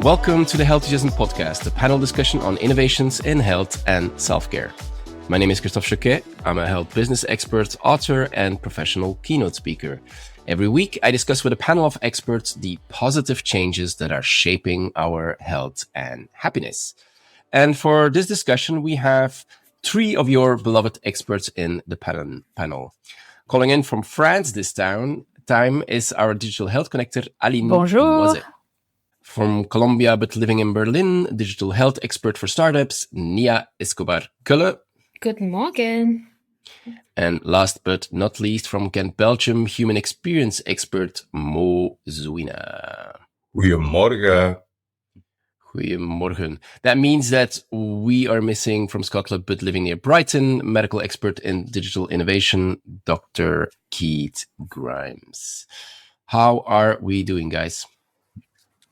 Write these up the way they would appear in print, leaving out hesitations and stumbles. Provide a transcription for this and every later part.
Welcome to the Healthyism Podcast, a panel discussion on innovations in health and self-care. My name is Christophe. I'm a health business expert, author, and professional keynote speaker. Every week, I discuss with a panel of experts the positive changes that are shaping our health and happiness. And for this discussion, we have three of your beloved experts in the panel. Calling in from France this time is our digital health connector, Aline Noizet. From Colombia, but living in Berlin, digital health expert for startups, Nia Escobar-Kölle. Good morning. And last but not least, from Ghent, Belgium, human experience expert, Zouina. Goedemorgen. Goedemorgen. That means that we are missing from Scotland, but living near Brighton, medical expert in digital innovation, Dr. Keith Grimes. How are we doing, guys?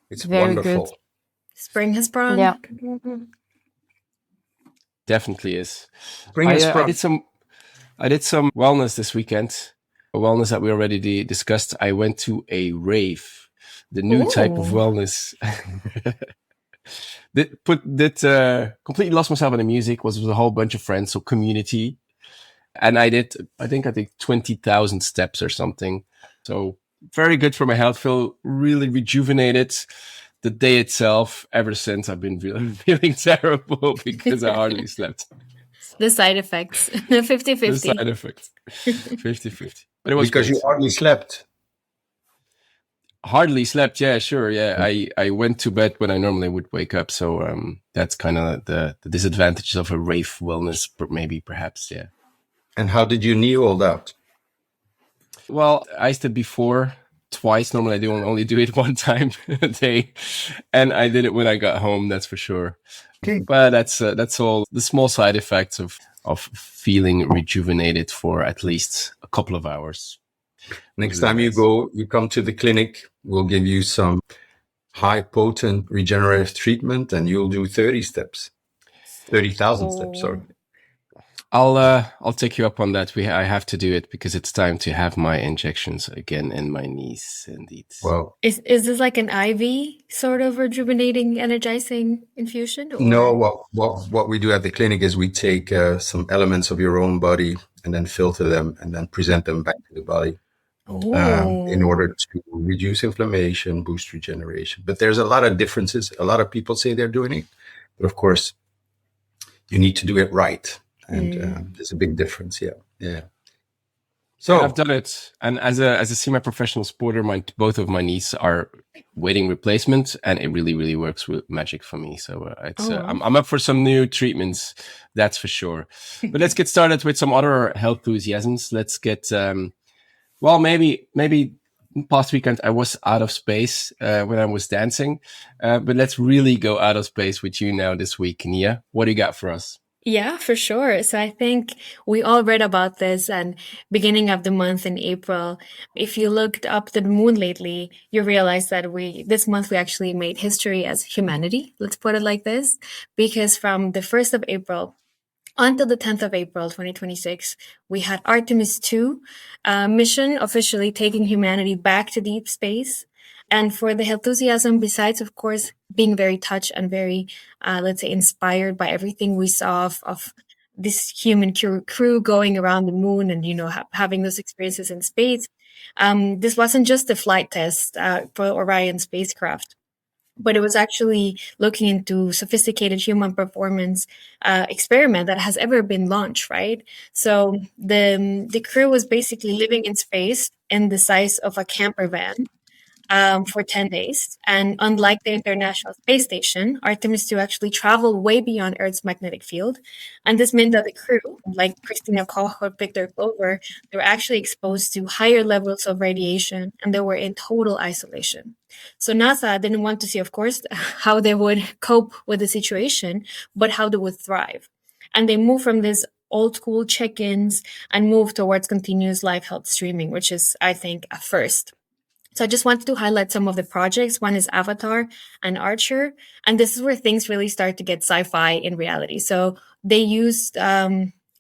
It's Very wonderful. good. Spring has sprung. Yeah. Definitely is. Spring is sprung. I did some wellness this weekend. A wellness that we already discussed. I went to a rave, the new type of wellness. Completely lost myself in the music. Was with a whole bunch of friends, so community. And I think 20,000 steps or something. So very good for my health. Feel really rejuvenated. The day itself, ever since, I've been feeling terrible because I hardly slept. The side effects, 50-50. The side effects, 50-50. But it was because great. you hardly slept. Hardly slept, yeah, sure, yeah. I went to bed when I normally would wake up, so that's kind of the disadvantages of a rave wellness, perhaps, yeah. And how did you knee all that? Well, I iced it before twice. Normally, I only do it one time a day, and I did it when I got home. That's for sure. Okay. But that's all the small side effects of feeling rejuvenated for at least a couple of hours. Next time you come to the clinic, we'll give you some high potent regenerative treatment, and you'll do 30,000 steps. Sorry. I'll take you up on that. I have to do it because it's time to have my injections again in my knees. Indeed. Well, Is this like an IV sort of rejuvenating, energizing infusion? Or? no. What we do at the clinic is we take some elements of your own body and then filter them and then present them back to the body in order to reduce inflammation, boost regeneration. But there's a lot of differences. A lot of people say they're doing it, but of course, you need to do it right. And there's a big difference, yeah. So I've done it, and as a semi-professional sporter, both of my knees are waiting replacement, and it really, really works with magic for me. So I'm up for some new treatments, that's for sure. But let's get started with some other health enthusiasms. Let's get maybe past weekend I was out of space when I was dancing, but let's really go out of space with you now this week, Nia. What do you got for us? Yeah, for sure. So I think we all read about this and beginning of the month in April. If you looked up the moon lately, you realize that this month we actually made history as humanity. Let's put it like this, because from the 1st of April until the 10th of April, 2026, we had Artemis 2 mission officially taking humanity back to deep space. And for the enthusiasm, besides, of course, being very touched and very, let's say, inspired by everything we saw of this human crew going around the moon and, having those experiences in space, this wasn't just a flight test for Orion spacecraft, but it was actually looking into sophisticated human performance experiment that has ever been launched, right? So the crew was basically living in space in the size of a camper van. For 10 days. And unlike the International Space Station, Artemis 2 actually traveled way beyond Earth's magnetic field. And this meant that the crew, like Christina Koch or Victor Clover, they were actually exposed to higher levels of radiation and they were in total isolation. So NASA didn't want to see, of course, how they would cope with the situation, but how they would thrive. And they moved from this old school check-ins and moved towards continuous live health streaming, which is, I think, a first. So I just wanted to highlight some of the projects. One is Avatar and Archer. And this is where things really start to get sci-fi in reality. So they used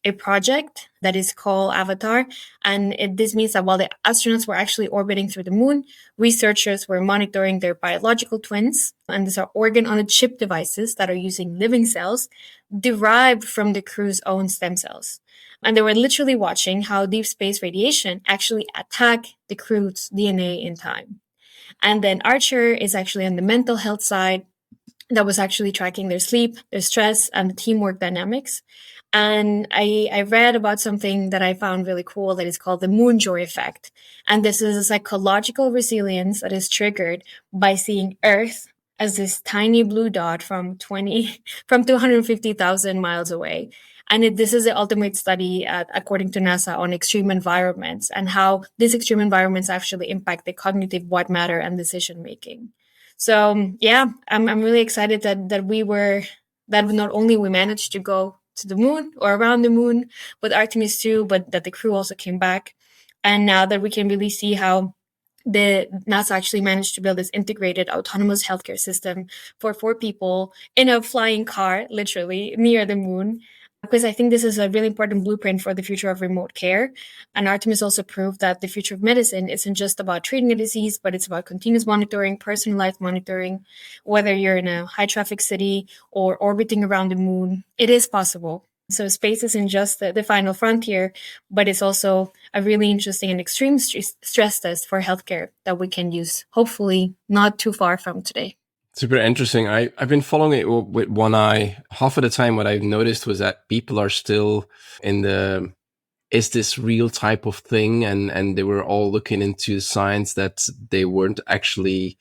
a project that is called Avatar. And this means that while the astronauts were actually orbiting through the moon, researchers were monitoring their biological twins. And these are organ-on-a-chip devices that are using living cells derived from the crew's own stem cells. And they were literally watching how deep space radiation actually attack the crew's DNA in time. And then Archer is actually on the mental health side, that was actually tracking their sleep, their stress, and the teamwork dynamics. And I read about something that I found really cool that is called the moon joy effect. And this is a psychological resilience that is triggered by seeing Earth as this tiny blue dot from 250,000 miles away. And this is the ultimate study, according to NASA, on extreme environments and how these extreme environments actually impact the cognitive white matter and decision making. So yeah, I'm really excited that not only we managed to go to the moon or around the moon with Artemis 2, but that the crew also came back. And now that we can really see how the NASA actually managed to build this integrated autonomous healthcare system for 4 people in a flying car, literally near the moon. Because I think this is a really important blueprint for the future of remote care. And Artemis also proved that the future of medicine isn't just about treating a disease, but it's about continuous monitoring, personalized monitoring, whether you're in a high traffic city or orbiting around the moon. It is possible. So space isn't just the final frontier, but it's also a really interesting and extreme stress test for healthcare that we can use, hopefully not too far from today. Super interesting. I've been following it with one eye. Half of the time, what I've noticed was that people are still in the, is this real type of thing? And they were all looking into science that they weren't actually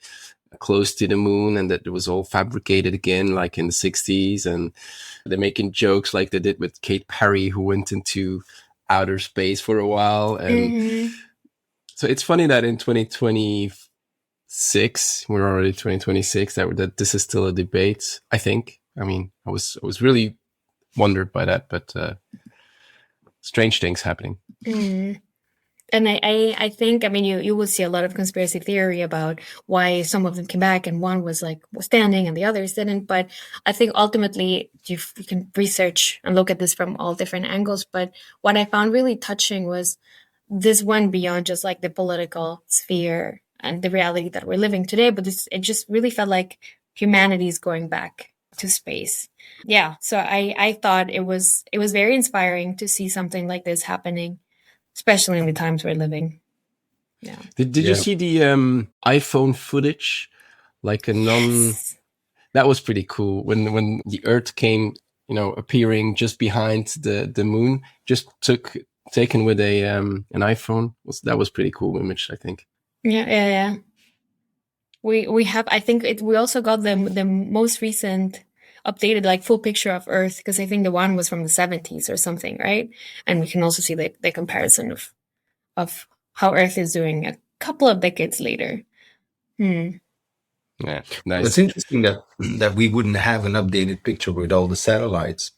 close to the moon and that it was all fabricated again, like in the 60s. And they're making jokes like they did with Kate Perry, who went into outer space for a while. And so it's funny that in 2026, we're already 2026, that this is still a debate, I think. I mean, I was really wondered by that, but strange things happening. And I think, I mean, you will see a lot of conspiracy theory about why some of them came back and one was standing and the others didn't. But I think ultimately you can research and look at this from all different angles. But what I found really touching was this went beyond just like the political sphere and the reality that we're living today. But it just really felt like humanity is going back to space. Yeah. So I thought it was very inspiring to see something like this happening, especially in the times we're living. Yeah. Did you see the iPhone footage? Like Yes. That was pretty cool when the Earth came, appearing just behind the moon, just taken with an iPhone. That was pretty cool image, I think. Yeah. We have, I think we also got the most recent updated full picture of Earth, because I think the one was from the 70s or something, right? And we can also see the comparison of how Earth is doing a couple of decades later. Yeah, nice. It's interesting that we wouldn't have an updated picture with all the satellites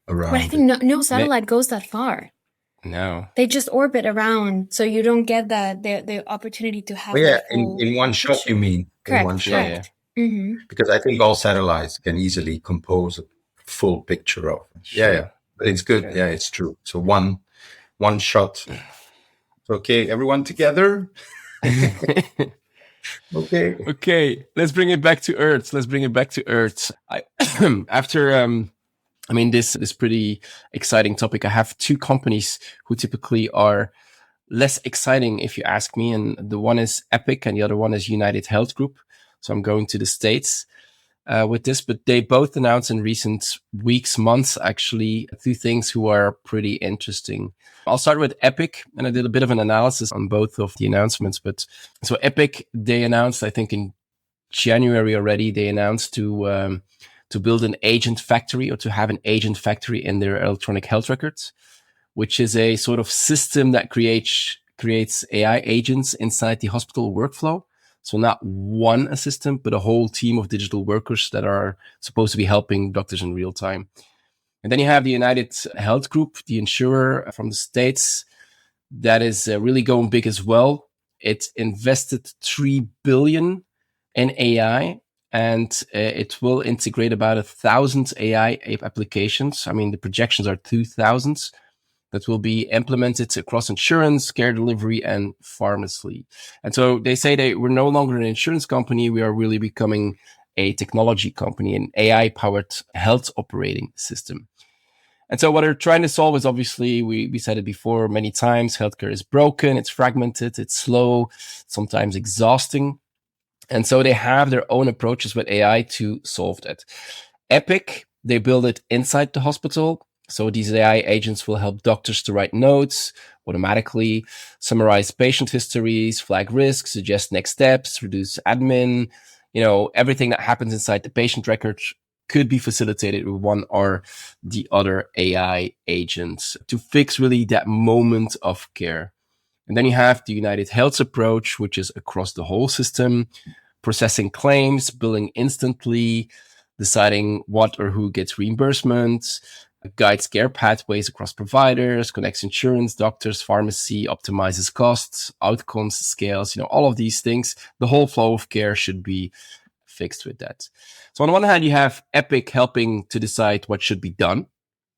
around. But I think no satellite goes that far. No, they just orbit around, so you don't get the opportunity to have. In one shot, you mean? Correct. In one shot. Correct. Mm-hmm. Because I think all satellites can easily compose a full picture of. Sure. Yeah. But it's good. Sure. Yeah, it's true. So one shot. Okay, everyone together. Okay. Let's bring it back to Earth. After this pretty exciting topic, I have 2 companies who typically are less exciting, if you ask me. And the one is Epic and the other one is United Health Group. So I'm going to the States with this, but they both announced in recent weeks, months, actually, 2 things who are pretty interesting. I'll start with Epic, and I did a bit of an analysis on both of the announcements. But so Epic, they announced, I think in January already, they announced to build an agent factory, or to have an agent factory in their electronic health records, which is a sort of system that creates AI agents inside the hospital workflow. So not one assistant, but a whole team of digital workers that are supposed to be helping doctors in real time. And then you have the United Health Group, the insurer from the States, that is really going big as well. It invested $3 billion in AI, and it will integrate about 1,000 AI applications. I mean, the projections are 2,000 that will be implemented across insurance, care delivery, and pharmacy. And so they say we're no longer an insurance company. We are really becoming a technology company, an AI-powered health operating system. And so what they're trying to solve is, obviously, we said it before many times, healthcare is broken, it's fragmented, it's slow, sometimes exhausting. And so they have their own approaches with AI to solve that. Epic, they build it inside the hospital. So these AI agents will help doctors to write notes automatically, summarize patient histories, flag risks, suggest next steps, reduce admin. Everything that happens inside the patient record could be facilitated with one or the other AI agent to fix really that moment of care. And then you have the United Health's approach, which is across the whole system, processing claims, billing instantly, deciding what or who gets reimbursement, guides care pathways across providers, connects insurance, doctors, pharmacy, optimizes costs, outcomes, scales, all of these things. The whole flow of care should be fixed with that. So on the one hand, you have Epic helping to decide what should be done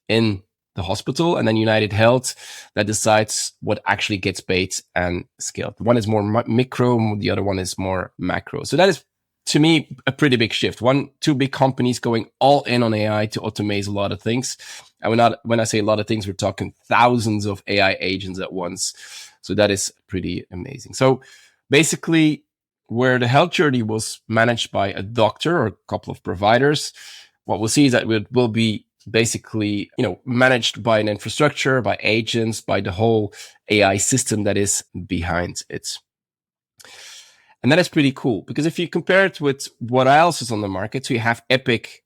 in the hospital, and then United Health that decides what actually gets paid and scaled. One is more micro, the other one is more macro. So that is, to me, a pretty big shift. Two big companies going all in on AI to automate a lot of things. And when I say a lot of things, we're talking thousands of AI agents at once. So that is pretty amazing. So basically, where the health journey was managed by a doctor or a couple of providers, what we'll see is that it will be basically, managed by an infrastructure, by agents, by the whole AI system that is behind it. And that is pretty cool, because if you compare it with what else is on the market, so you have Epic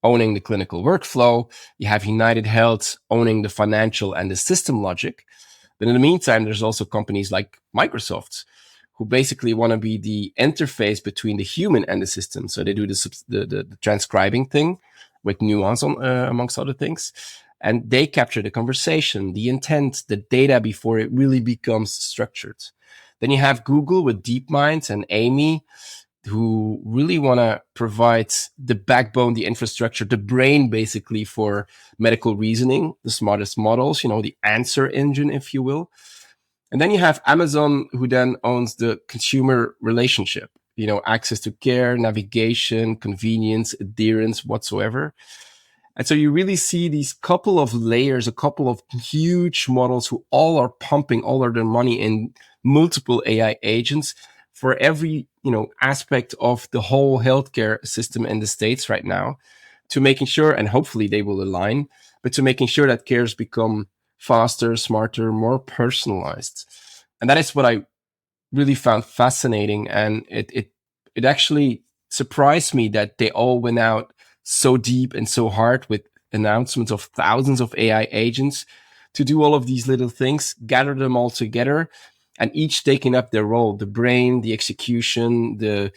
owning the clinical workflow, you have United Health owning the financial and the system logic. But in the meantime, there's also companies like Microsoft who basically want to be the interface between the human and the system. So they do the transcribing thing with nuance amongst other things. And they capture the conversation, the intent, the data before it really becomes structured. Then you have Google with DeepMind and Amy, who really want to provide the backbone, the infrastructure, the brain basically for medical reasoning, the smartest models, the answer engine, if you will. And then you have Amazon, who then owns the consumer relationship, access to care, navigation, convenience, adherence, whatsoever. And so you really see these couple of layers, a couple of huge models who all are pumping all of their money in multiple AI agents for every, aspect of the whole healthcare system in the States right now, to making sure, and hopefully they will align, but to making sure that cares become faster, smarter, more personalized. And that is what I really found fascinating. And it actually surprised me that they all went out so deep and so hard with announcements of thousands of AI agents to do all of these little things, gather them all together, and each taking up their role, the brain, the execution, the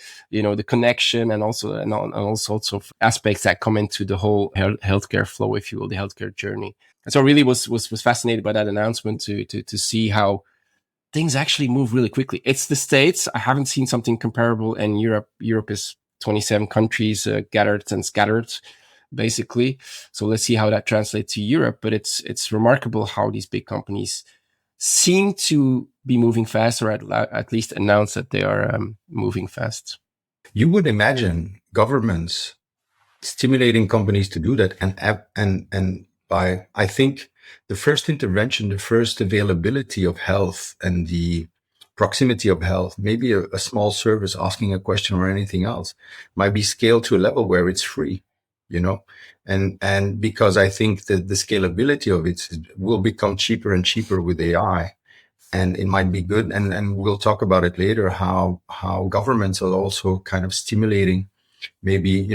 connection, and all sorts of aspects that come into the whole healthcare flow, if you will, the healthcare journey. And so I really was fascinated by that announcement to see how things actually move really quickly. It's the States. I haven't seen something comparable in Europe. Europe is 27 countries gathered and scattered, basically. So let's see how that translates to Europe. But it's remarkable how these big companies seem to be moving fast, or at least announce that they are moving fast. You would imagine governments stimulating companies to do that, and by, I think, the first intervention, the first availability of health and the proximity of health, maybe a small service asking a question or anything else, might be scaled to a level where it's free, and because I think that the scalability of it will become cheaper and cheaper with AI, and it might be good. And we'll talk about it later, how governments are also kind of stimulating, maybe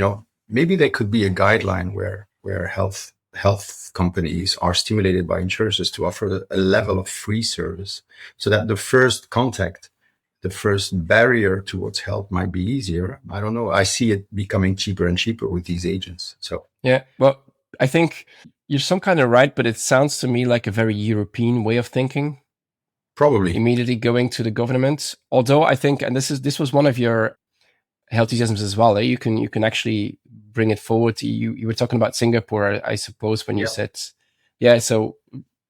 there could be a guideline where health companies are stimulated by insurers to offer a level of free service, so that the first contact, the first barrier towards health might be easier. I don't know. I see it becoming cheaper and cheaper with these agents. So yeah, well, I think you're some kind of right, but it sounds to me like a very European way of thinking. Probably immediately going to the government. Although I think, and this was one of your healthyisms as well, you can actually bring it forward. You were talking about Singapore, I suppose, when you said, yeah. So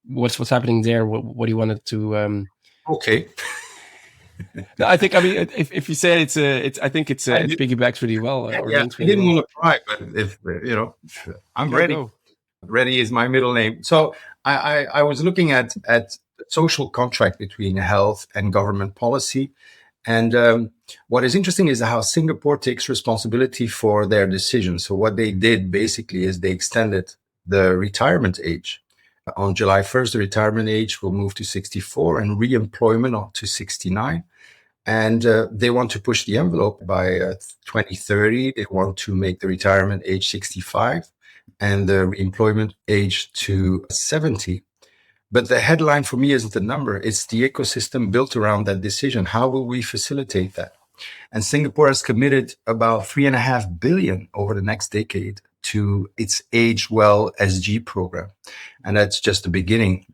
what's happening there? What do you wanted to? Okay. No, I think, I mean, if you say it's I think it piggybacks really well, or Yeah, links I really didn't well. want to try, but if I'm Okay, ready. go. Ready is my middle name. So I was looking at social contract between health and government policy. And what is interesting is how Singapore takes responsibility for their decisions. So what they did basically is they extended the retirement age. On July 1st, the retirement age will move to 64 and re-employment up to 69. And they want to push the envelope by 2030. They want to make the retirement age 65 and the employment age to 70. But the headline for me isn't the number. It's the ecosystem built around that decision. How will we facilitate that? And Singapore has committed about 3.5 billion over the next decade to its Age Well SG program. And that's just the beginning.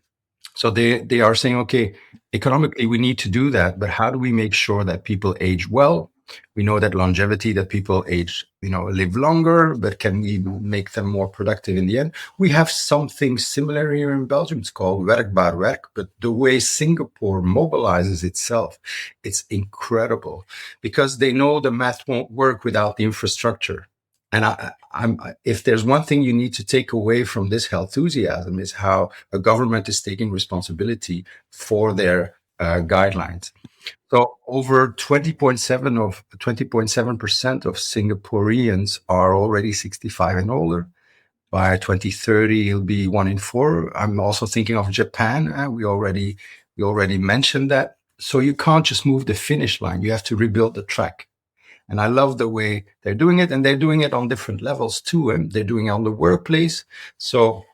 So they are saying, okay, economically, we need to do that. But how do we make sure that people age well? We know that longevity, that people age, live longer, but can we make them more productive in the end? We have something similar here in Belgium. It's called werkbaar werk, but the way Singapore mobilizes itself, it's incredible because they know the math won't work without the infrastructure. And if there's one thing you need to take away from this healthenthusiasm is how a government is taking responsibility for their guidelines. So over 20.7% of Singaporeans are already 65 and older. By 2030, it'll be 1 in 4. I'm also thinking of Japan. We already mentioned that. So you can't just move the finish line. You have to rebuild the track. And I love the way they're doing it, and they're doing it on different levels too. And they're doing it on the workplace. So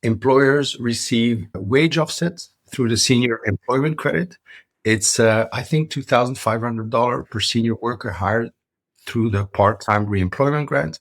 employers receive wage offsets through the senior employment credit. It's, I think, $2,500 per senior worker hired through the part-time reemployment grant.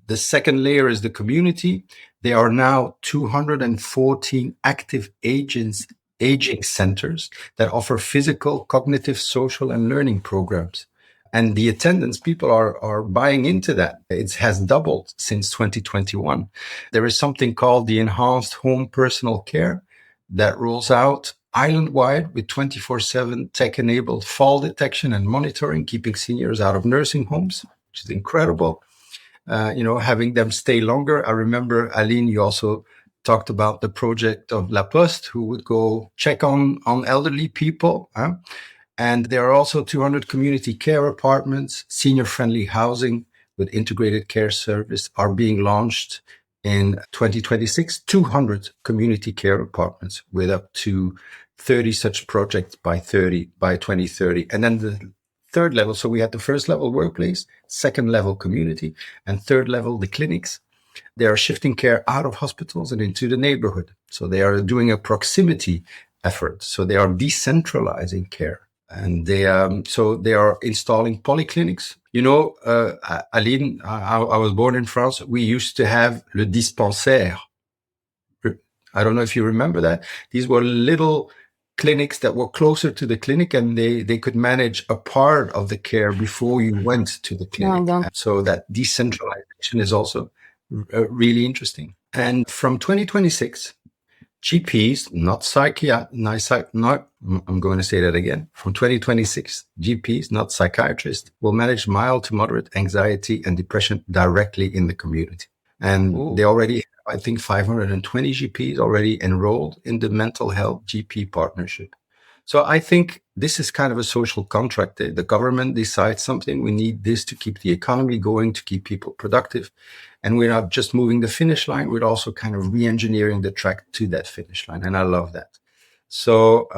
The second layer is the community. There are now 214 active aging centers that offer physical, cognitive, social, and learning programs. And the attendance, people are buying into that. It has doubled since 2021. There is something called the Enhanced Home Personal Care that rolls out island-wide with 24/7 tech-enabled fall detection and monitoring, keeping seniors out of nursing homes, which is incredible. Having them stay longer. I remember, Aline, you also talked about the project of La Poste, who would go check on elderly people. And there are also 200 community care apartments, senior-friendly housing with integrated care service are being launched in 2026. 200 community care apartments with up to 30 such projects by 2030. And then the third level, so we had the first level workplace, second level community, and third level the clinics. They are shifting care out of hospitals and into the neighborhood. So they are doing a proximity effort. So they are decentralizing care. And they are installing polyclinics. Aline, I was born in France. We used to have le dispensaire. I don't know if you remember that. These were little clinics that were closer to the clinic, and they could manage a part of the care before you went to the clinic. No, so that decentralization is also really interesting. And from 2026, GPs, I'm going to say that again. From 2026, GPs, not psychiatrists, will manage mild to moderate anxiety and depression directly in the community. And they already, I think, 520 GPs already enrolled in the mental health GP partnership. So I think this is kind of a social contract. The government decides something. We need this to keep the economy going, to keep people productive. And we're not just moving the finish line. We're also kind of re-engineering the track to that finish line. And I love that. So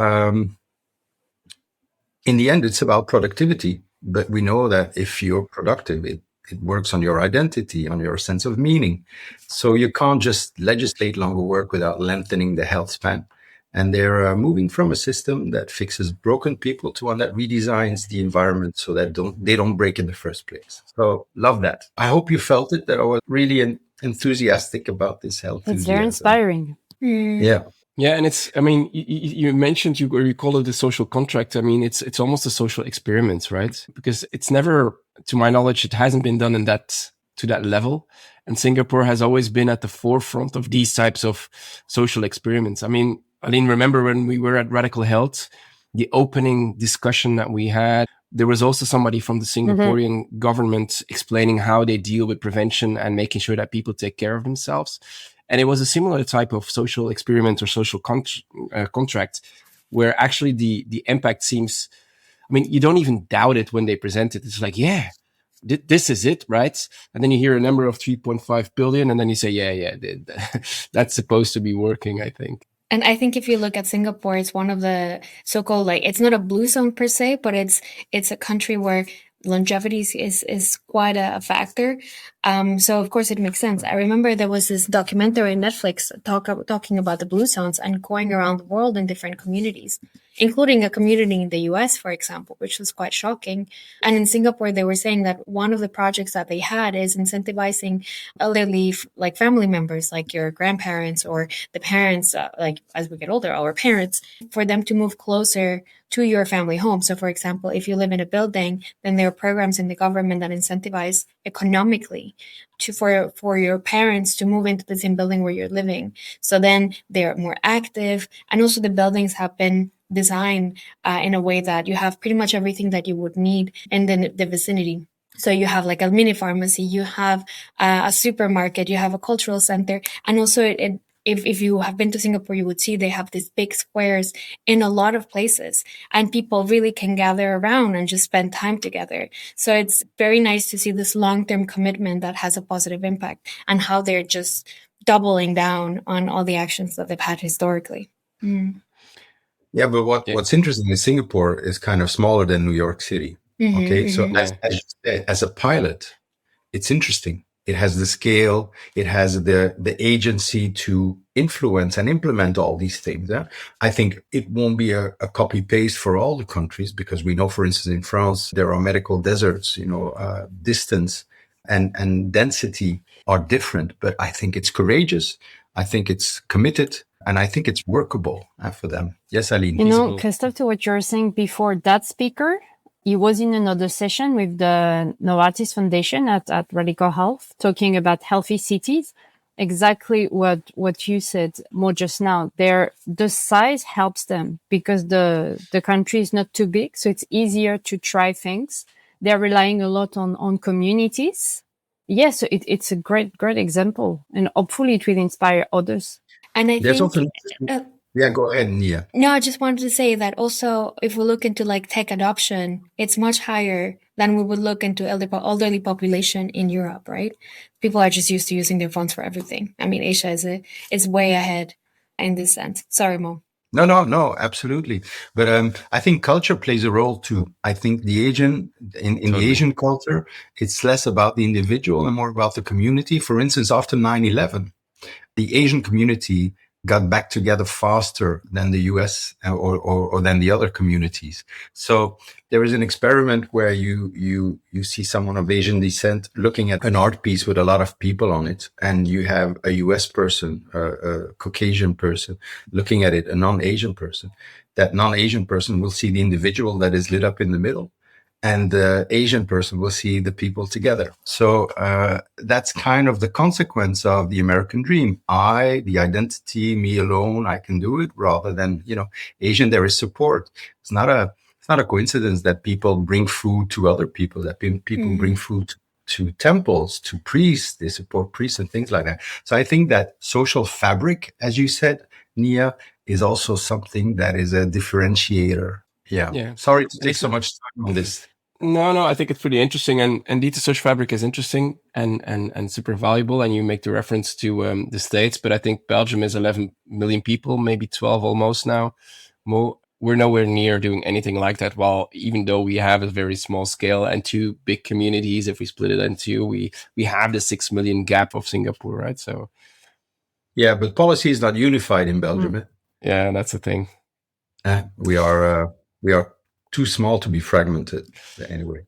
in the end, it's about productivity. But we know that if you're productive, it works on your identity, on your sense of meaning. So you can't just legislate longer work without lengthening the health span. And they're moving from a system that fixes broken people to one that redesigns the environment so that they don't break in the first place. So love that. I hope you felt it, that I was really enthusiastic about this health. It's very inspiring. Yeah. Yeah, and it's, I mean, you mentioned, you call it the social contract. I mean, it's almost a social experiment, right? Because it's never, to my knowledge, it hasn't been done in that to that level. And Singapore has always been at the forefront of these types of social experiments. I mean, Aline, remember when we were at Radical Health, the opening discussion that we had, there was also somebody from the Singaporean government explaining how they deal with prevention and making sure that people take care of themselves. And it was a similar type of social experiment or social contract where actually the impact seems, I mean, you don't even doubt it when they present it. It's like, yeah, this is it, right? And then you hear a number of 3.5 billion and then you say, yeah, that's supposed to be working, I think. And I think if you look at Singapore, it's one of the so-called, like, it's not a blue zone per se, but it's a country where longevity is quite a factor. So of course it makes sense. I remember there was this documentary on Netflix talking about the blue zones and going around the world in different communities, including a community in the US, for example, which was quite shocking. And in Singapore, they were saying that one of the projects that they had is incentivizing elderly, like family members, like your grandparents or the parents, like as we get older, our parents, for them to move closer to your family home. So for example, if you live in a building, then there are programs in the government that incentivize economically for your parents to move into the same building where you're living. So then they're more active. And also the buildings have been designed in a way that you have pretty much everything that you would need in the vicinity. So you have like a mini pharmacy, you have a supermarket, you have a cultural center, and also if you have been to Singapore, you would see they have these big squares in a lot of places and people really can gather around and just spend time together. So it's very nice to see this long-term commitment that has a positive impact and how they're just doubling down on all the actions that they've had historically. Mm. Yeah, but what's interesting is Singapore is kind of smaller than New York City. Okay, so as a pilot, it's interesting. It has the scale, it has the agency to influence and implement all these things. Yeah? I think it won't be a copy paste for all the countries because we know, for instance, in France, there are medical deserts, distance and density are different, but I think it's courageous. I think it's committed. And I think it's workable for them. Yes, Aline. Christophe, to what you were saying before, that speaker, he was in another session with the Novartis Foundation at Radical Health, talking about healthy cities. Exactly what you said more just now. The size helps them because the country is not too big, so it's easier to try things. They're relying a lot on communities. Yes, so it's a great example, and hopefully it will inspire others. And I think, go ahead, Nia. No, I just wanted to say that also, if we look into like tech adoption, it's much higher than we would look into elderly population in Europe, right? People are just used to using their phones for everything. I mean, Asia is way ahead in this sense. Sorry, Mo. No, absolutely. But I think culture plays a role too. I think the Asian in the Asian culture, it's less about the individual and more about the community. For instance, after 9/11. The Asian community got back together faster than the US or than the other communities. So there is an experiment where you see someone of Asian descent looking at an art piece with a lot of people on it, and you have a US person, a Caucasian person looking at it, a non-Asian person. That non-Asian person will see the individual that is lit up in the middle, and the Asian person will see the people together. So that's kind of the consequence of the American dream. The identity, me alone, I can do it, rather than, Asian, there is support. It's not a coincidence that people bring food to other people, that people bring food to temples, to priests, they support priests and things like that. So I think that social fabric, as you said, Nia, is also something that is a differentiator. Yeah. Sorry to take so much time on this. No, I think it's pretty interesting. And indeed, the social fabric is interesting and super valuable. And you make the reference to the States, but I think Belgium is 11 million people, maybe 12 almost now. We're nowhere near doing anything like that. While even though we have a very small scale and two big communities, if we split it into, we have the 6 million gap of Singapore, right? So, yeah, but policy is not unified in Belgium. Yeah, that's the thing. We are too small to be fragmented anyway.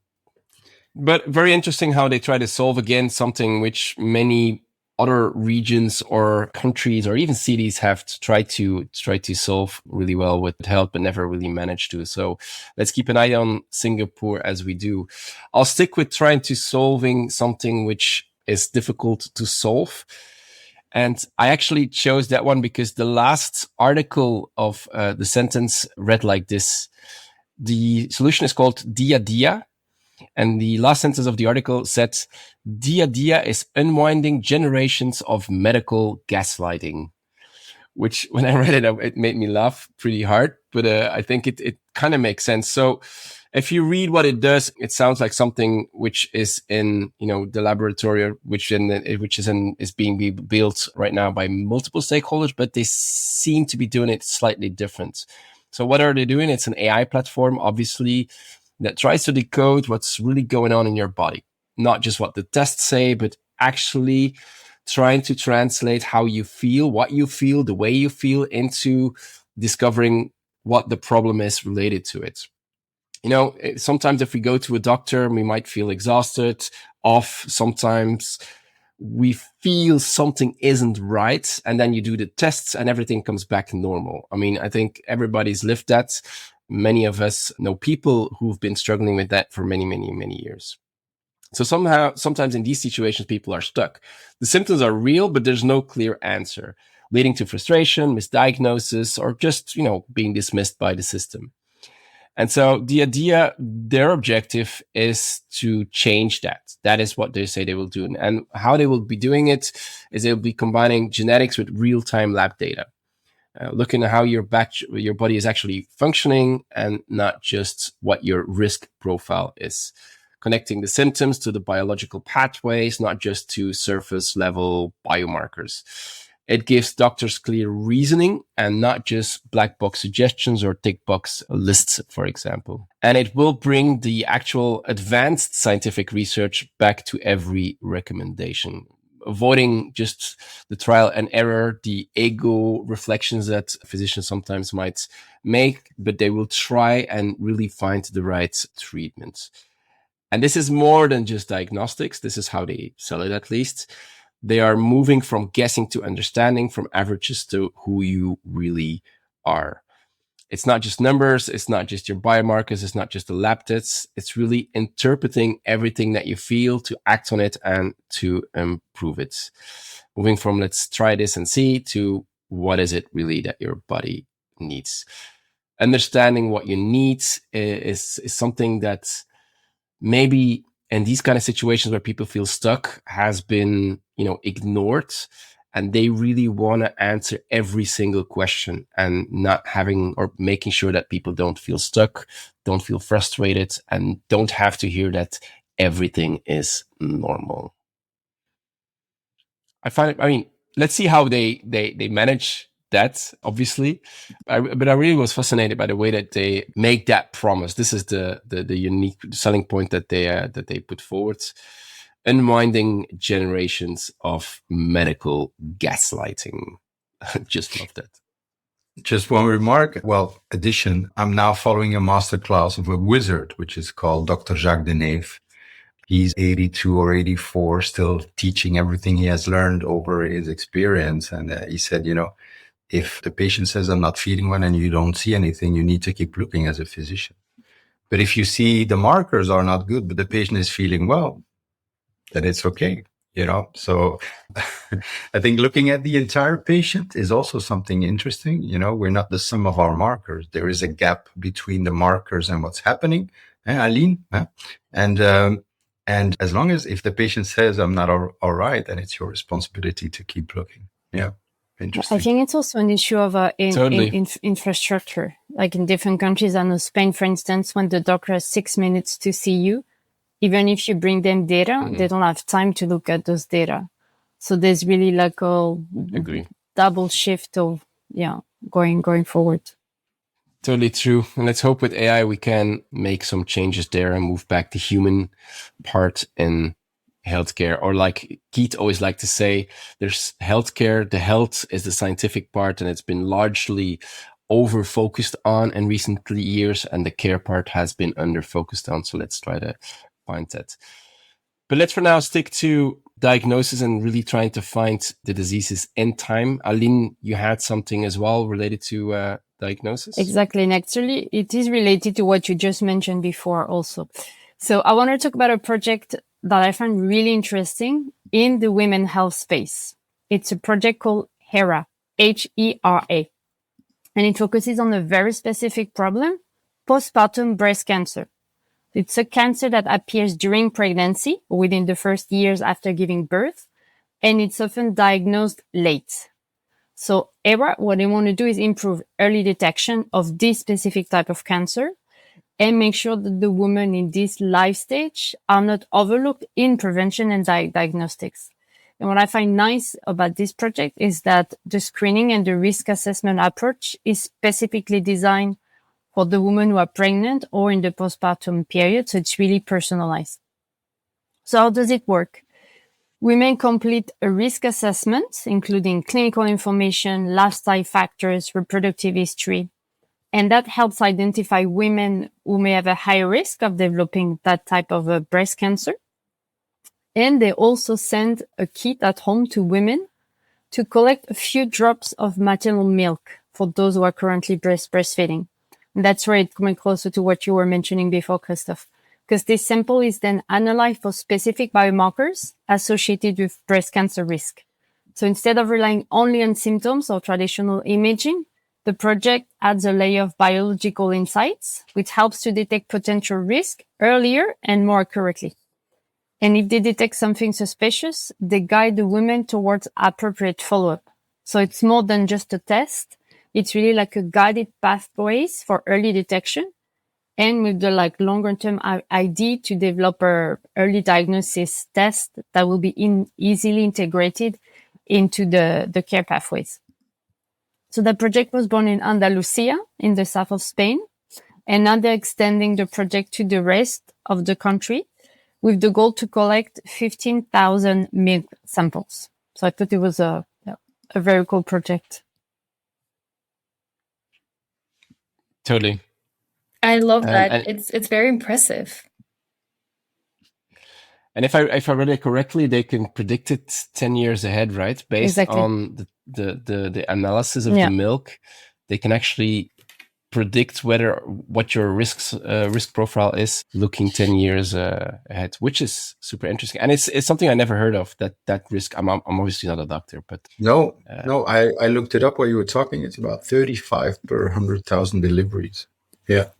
But very interesting how they try to solve again something which many other regions or countries or even cities have tried to solve really well with help, but never really managed to. So let's keep an eye on Singapore as we do. I'll stick with trying to solving something which is difficult to solve. And I actually chose that one because the last article of the sentence read like this. The solution is called Dia Dia. And the last sentence of the article said, Dia Dia is unwinding generations of medical gaslighting. Which when I read it, it made me laugh pretty hard, but I think it kind of makes sense. So if you read what it does, it sounds like something which is in, the laboratory, which is being built right now by multiple stakeholders, but they seem to be doing it slightly different. So what are they doing? It's an AI platform, obviously, that tries to decode what's really going on in your body. Not just what the tests say, but actually trying to translate how you feel, what you feel, the way you feel into discovering what the problem is related to it. Sometimes if we go to a doctor, we might feel exhausted, off. Sometimes we feel something isn't right. And then you do the tests and everything comes back normal. I mean, I think everybody's lived that. Many of us know people who've been struggling with that for many, many, many years. So sometimes in these situations, people are stuck. The symptoms are real, but there's no clear answer, leading to frustration, misdiagnosis, or just, being dismissed by the system. And so the idea, their objective is to change that. That is what they say they will do. And how they will be doing it is they'll be combining genetics with real-time lab data, looking at how your body is actually functioning and not just what your risk profile is. Connecting the symptoms to the biological pathways, not just to surface level biomarkers. It gives doctors clear reasoning and not just black box suggestions or tick box lists, for example. And it will bring the actual advanced scientific research back to every recommendation, avoiding just the trial and error, the ego reflections that physicians sometimes might make, but they will try and really find the right treatment. And this is more than just diagnostics. This is how they sell it, at least. They are moving from guessing to understanding, from averages to who you really are. It's not just numbers. It's not just your biomarkers. It's not just the lab tests. It's really interpreting everything that you feel to act on it and to improve it. Moving from let's try this and see to what is it really that your body needs. Understanding what you need is something that maybe in these kind of situations where people feel stuck has been, ignored, and they really want to answer every single question and not having or making sure that people don't feel stuck, don't feel frustrated, and don't have to hear that everything is normal. Let's see how they manage that, obviously. But I really was fascinated by the way that they make that promise. This is the unique selling point that they put forward. Unwinding generations of medical gaslighting. Just love that. Just one remark. Addition. I'm now following a masterclass of a wizard, which is called Dr. Jacques Deneve. He's 82 or 84, still teaching everything he has learned over his experience. And he said, if the patient says, I'm not feeling well and you don't see anything, you need to keep looking as a physician. But if you see the markers are not good, but the patient is feeling well, then it's okay, So I think looking at the entire patient is also something interesting. We're not the sum of our markers. There is a gap between the markers and what's happening. Aline? And as long as if the patient says, I'm not all right, then it's your responsibility to keep looking. Yeah. Interesting. I think it's also an issue of infrastructure. Like in different countries, I know Spain, for instance, when the doctor has 6 minutes to see you, even if you bring them data, they don't have time to look at those data. So there's really like a double shift of, going forward. Totally true. And let's hope with AI we can make some changes there and move back the human part in healthcare. Or like Keith always liked to say, there's healthcare, the health is the scientific part, and it's been largely over-focused on in recent years, and the care part has been under-focused on. So let's try to find that. But let's for now stick to diagnosis and really trying to find the diseases in time. Aline, you had something as well related to diagnosis? Exactly. And actually, it is related to what you just mentioned before also. So I want to talk about a project that I find really interesting. in the women's health space. It's a project called HERA, H-E-R-A. And it focuses on a very specific problem, postpartum breast cancer. It's a cancer that appears during pregnancy or within the first years after giving birth, and it's often diagnosed late. So HERA, what they want to do is improve early detection of this specific type of cancer and make sure that the women in this life stage are not overlooked in prevention and diagnostics. And what I find nice about this project is that the screening and the risk assessment approach is specifically designed for the women who are pregnant or in the postpartum period. So it's really personalized. So how does it work? Women complete a risk assessment, including clinical information, lifestyle factors, reproductive history. And that helps identify women who may have a higher risk of developing that type of breast cancer. And they also send a kit at home to women to collect a few drops of maternal milk for those who are currently breastfeeding. And that's where it's coming closer to what you were mentioning before, Christophe, because this sample is then analyzed for specific biomarkers associated with breast cancer risk. So instead of relying only on symptoms or traditional imaging, the project adds a layer of biological insights, which helps to detect potential risk earlier and more accurately. And if they detect something suspicious, they guide the women towards appropriate follow-up. So it's more than just a test. It's really like a guided pathways for early detection, and with the longer term idea to develop a early diagnosis test that will be easily integrated into the care pathways. So the project was born in Andalusia in the south of Spain, and now they're extending the project to the rest of the country with the goal to collect 15,000 milk samples. So I thought it was a very cool project. Totally. I love that. It's very impressive. And if I read it correctly, they can predict it 10 years ahead, right? Based on the analysis of the milk, they can actually predict what your risk profile is looking 10 years ahead, which is super interesting. And it's something I never heard of, that risk. I'm obviously not a doctor, but no, I looked it up while you were talking. It's about 35 per 100,000 deliveries. Yeah.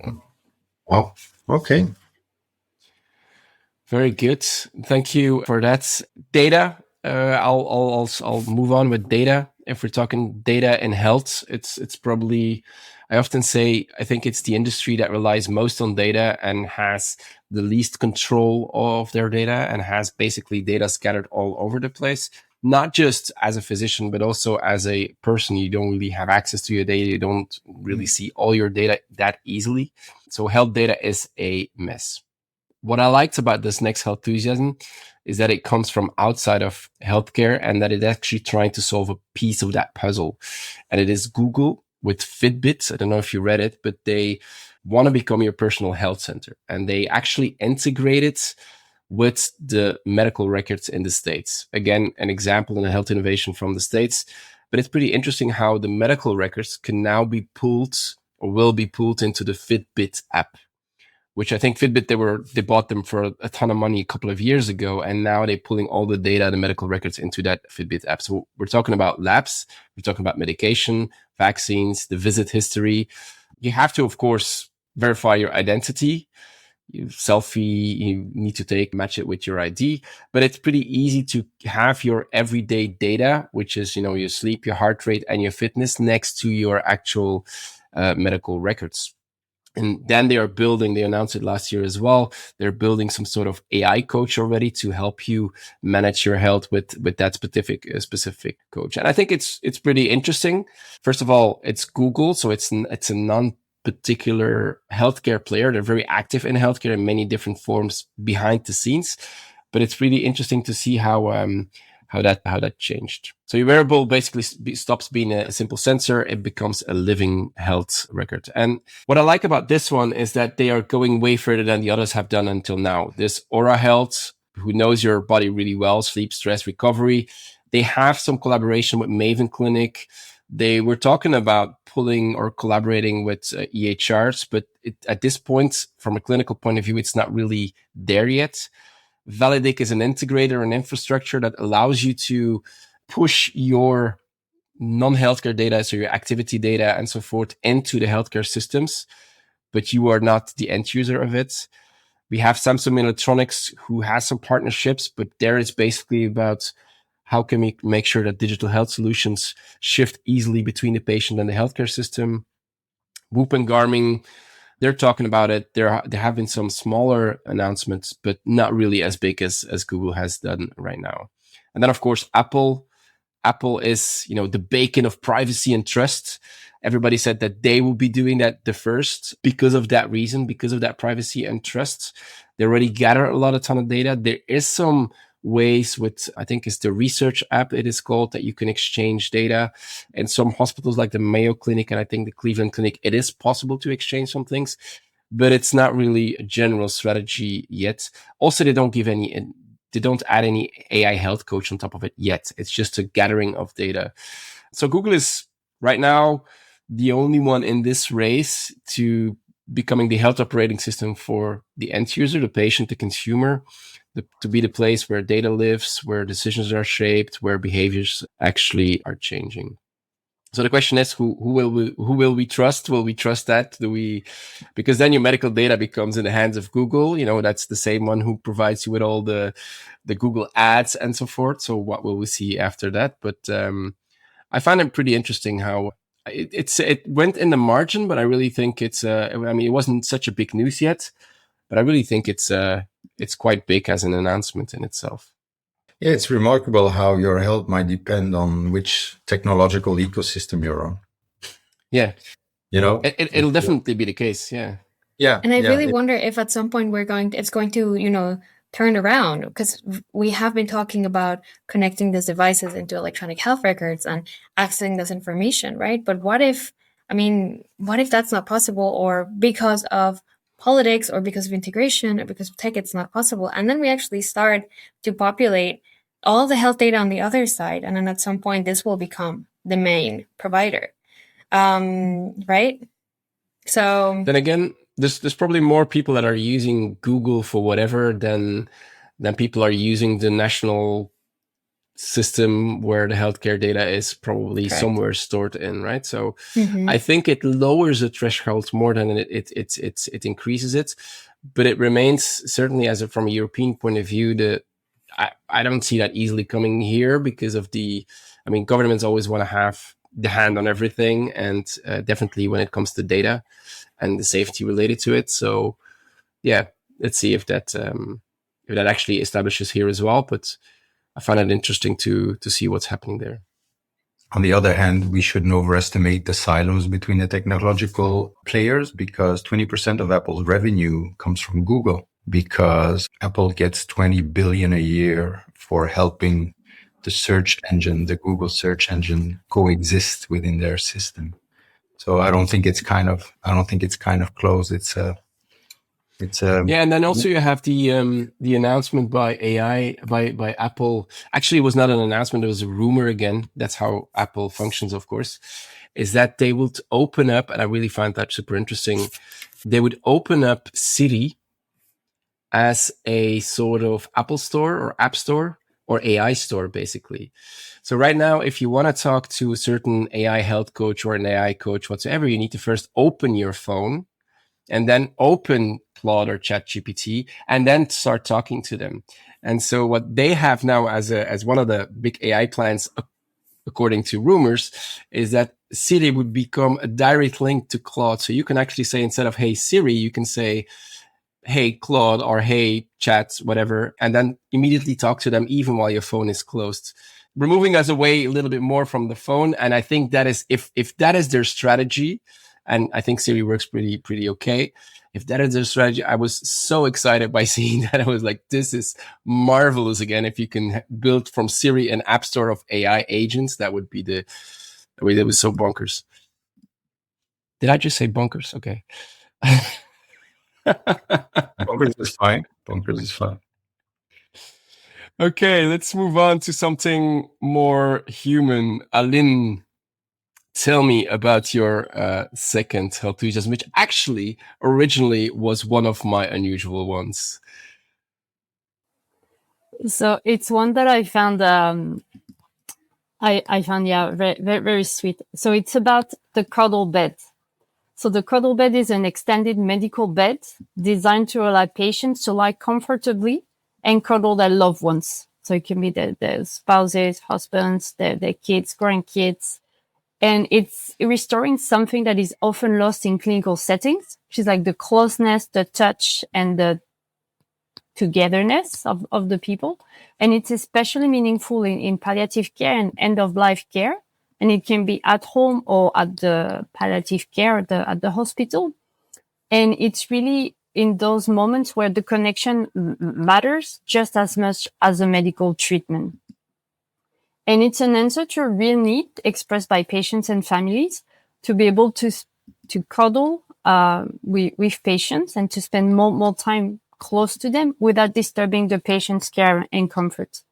Wow. Okay. Very good. Thank you for that. Data. I'll move on with data. If we're talking data in health, it's probably, I often say, I think it's the industry that relies most on data and has the least control of their data and has basically data scattered all over the place. Not just as a physician, but also as a person. You don't really have access to your data. You don't really see all your data that easily. So health data is a mess. What I liked about this next Healthusiasm is that it comes from outside of healthcare and that it's actually trying to solve a piece of that puzzle. And it is Google with Fitbit. I don't know if you read it, but they want to become your personal health center. And they actually integrate it with the medical records in the States. Again, an example in a health innovation from the States. But it's pretty interesting how the medical records can now be pulled or will be pulled into the Fitbit app, which I think Fitbit, they bought them for a ton of money a couple of years ago. And now they're pulling all the data, the medical records into that Fitbit app. So we're talking about labs, we're talking about medication, vaccines, the visit history. You have to, of course, verify your identity. Selfie, you need to match it with your ID, but it's pretty easy to have your everyday data, which is, your sleep, your heart rate, and your fitness next to your actual medical records. And then they announced it last year as well. They're building some sort of AI coach already to help you manage your health with that specific coach. And I think it's pretty interesting. First of all, it's Google. So it's a non-particular healthcare player. They're very active in healthcare in many different forms behind the scenes, but it's really interesting to see how that changed. So your wearable basically stops being a simple sensor. It becomes a living health record. And what I like about this one is that they are going way further than the others have done until now. This Aura Health, who knows your body really well, sleep, stress, recovery. They have some collaboration with Maven Clinic. They were talking about pulling or collaborating with EHRs, but at this point, from a clinical point of view, it's not really there yet. Validic is an integrator, an infrastructure that allows you to push your non-healthcare data, so your activity data and so forth, into the healthcare systems, but you are not the end user of it. We have Samsung Electronics, who has some partnerships, but there it's basically about how can we make sure that digital health solutions shift easily between the patient and the healthcare system. Whoop and Garmin, they're talking about it. There have been some smaller announcements, but not really as big as Google has done right now. And then, of course, Apple. Apple is, the beacon of privacy and trust. Everybody said that they will be doing that the first because of that reason, because of that privacy and trust. They already gather a ton of data. There is some ways with, I think it's the research app, it is called, that you can exchange data. And some hospitals like the Mayo Clinic and I think the Cleveland Clinic, it is possible to exchange some things, but it's not really a general strategy yet. Also, they don't add any AI health coach on top of it yet. It's just a gathering of data. So Google is right now the only one in this race to becoming the health operating system for the end user, the patient, the consumer, to be the place where data lives, where decisions are shaped, where behaviors actually are changing. So the question is, who will we trust? Will we trust that? Because then your medical data becomes in the hands of Google. That's the same one who provides you with all the Google ads and so forth. So what will we see after that? But I find it pretty interesting how it went in the margin, but I really think it wasn't such a big news yet, but I really think it's quite big as an announcement in itself. Yeah, it's remarkable how your health might depend on which technological ecosystem you're on. Yeah. It'll definitely be the case. Yeah. Yeah. And I really wonder if at some point it's going to, turn around, because we have been talking about connecting these devices into electronic health records and accessing this information, right? But what if that's not possible, or because of politics or because of integration or because of tech, it's not possible. And then we actually start to populate all the health data on the other side. And then at some point, this will become the main provider. Right? So then again, there's probably more people that are using Google for whatever than people are using the national system where the healthcare data is probably somewhere stored in, right? So I think it lowers the threshold more than it increases it, but it remains certainly from a European point of view. I don't see that easily coming here because of governments always want to have the hand on everything, and definitely when it comes to data and the safety related to it. So yeah, let's see if that actually establishes here as well. But I find it interesting to see what's happening there. On the other hand, we shouldn't overestimate the silos between the technological players, because 20% of Apple's revenue comes from Google, because Apple gets 20 billion a year for helping the search engine, the Google search engine, coexist within their system. So I don't think it's kind of closed. And then also you have the announcement by AI by Apple. Actually, it was not an announcement; it was a rumor again. That's how Apple functions, of course. Is that they would open up, and I really find that super interesting. They would open up Siri as a sort of Apple Store or App Store or AI store, basically. So right now, if you want to talk to a certain AI health coach or an AI coach whatsoever, you need to first open your phone and then open Claude or ChatGPT and then start talking to them. And so what they have now as one of the big AI plans, according to rumors, is that Siri would become a direct link to Claude. So you can actually say, instead of, hey, Siri, you can say, hey, Claude, or hey, chat, whatever, and then immediately talk to them even while your phone is closed, removing us away a little bit more from the phone. And I think that is, if that is their strategy, and I think Siri works pretty okay. If that is their strategy, I was so excited by seeing that. I was like, this is marvelous. Again, if you can build from Siri an app store of AI agents, that would be that was so bonkers. Did I just say bonkers? Okay. Bonkers is fine. Bonkers is fine. Okay, let's move on to something more human. Aline, tell me about your second health enthusiasm, which actually originally was one of my unusual ones. So it's one that I found, I found, yeah, very, very, very sweet. So it's about the cuddle bed. So the cuddle bed is an extended medical bed designed to allow patients to lie comfortably and cuddle their loved ones. So it can be their spouses, husbands, their kids, grandkids. And it's restoring something that is often lost in clinical settings, which is like the closeness, the touch, and the togetherness of the people. And it's especially meaningful in palliative care and end-of-life care. And it can be at home or at the palliative care at the hospital. And it's really in those moments where the connection matters just as much as a medical treatment. And it's an answer to a real need expressed by patients and families to be able to cuddle with patients and to spend more time close to them without disturbing the patient's care and comfort.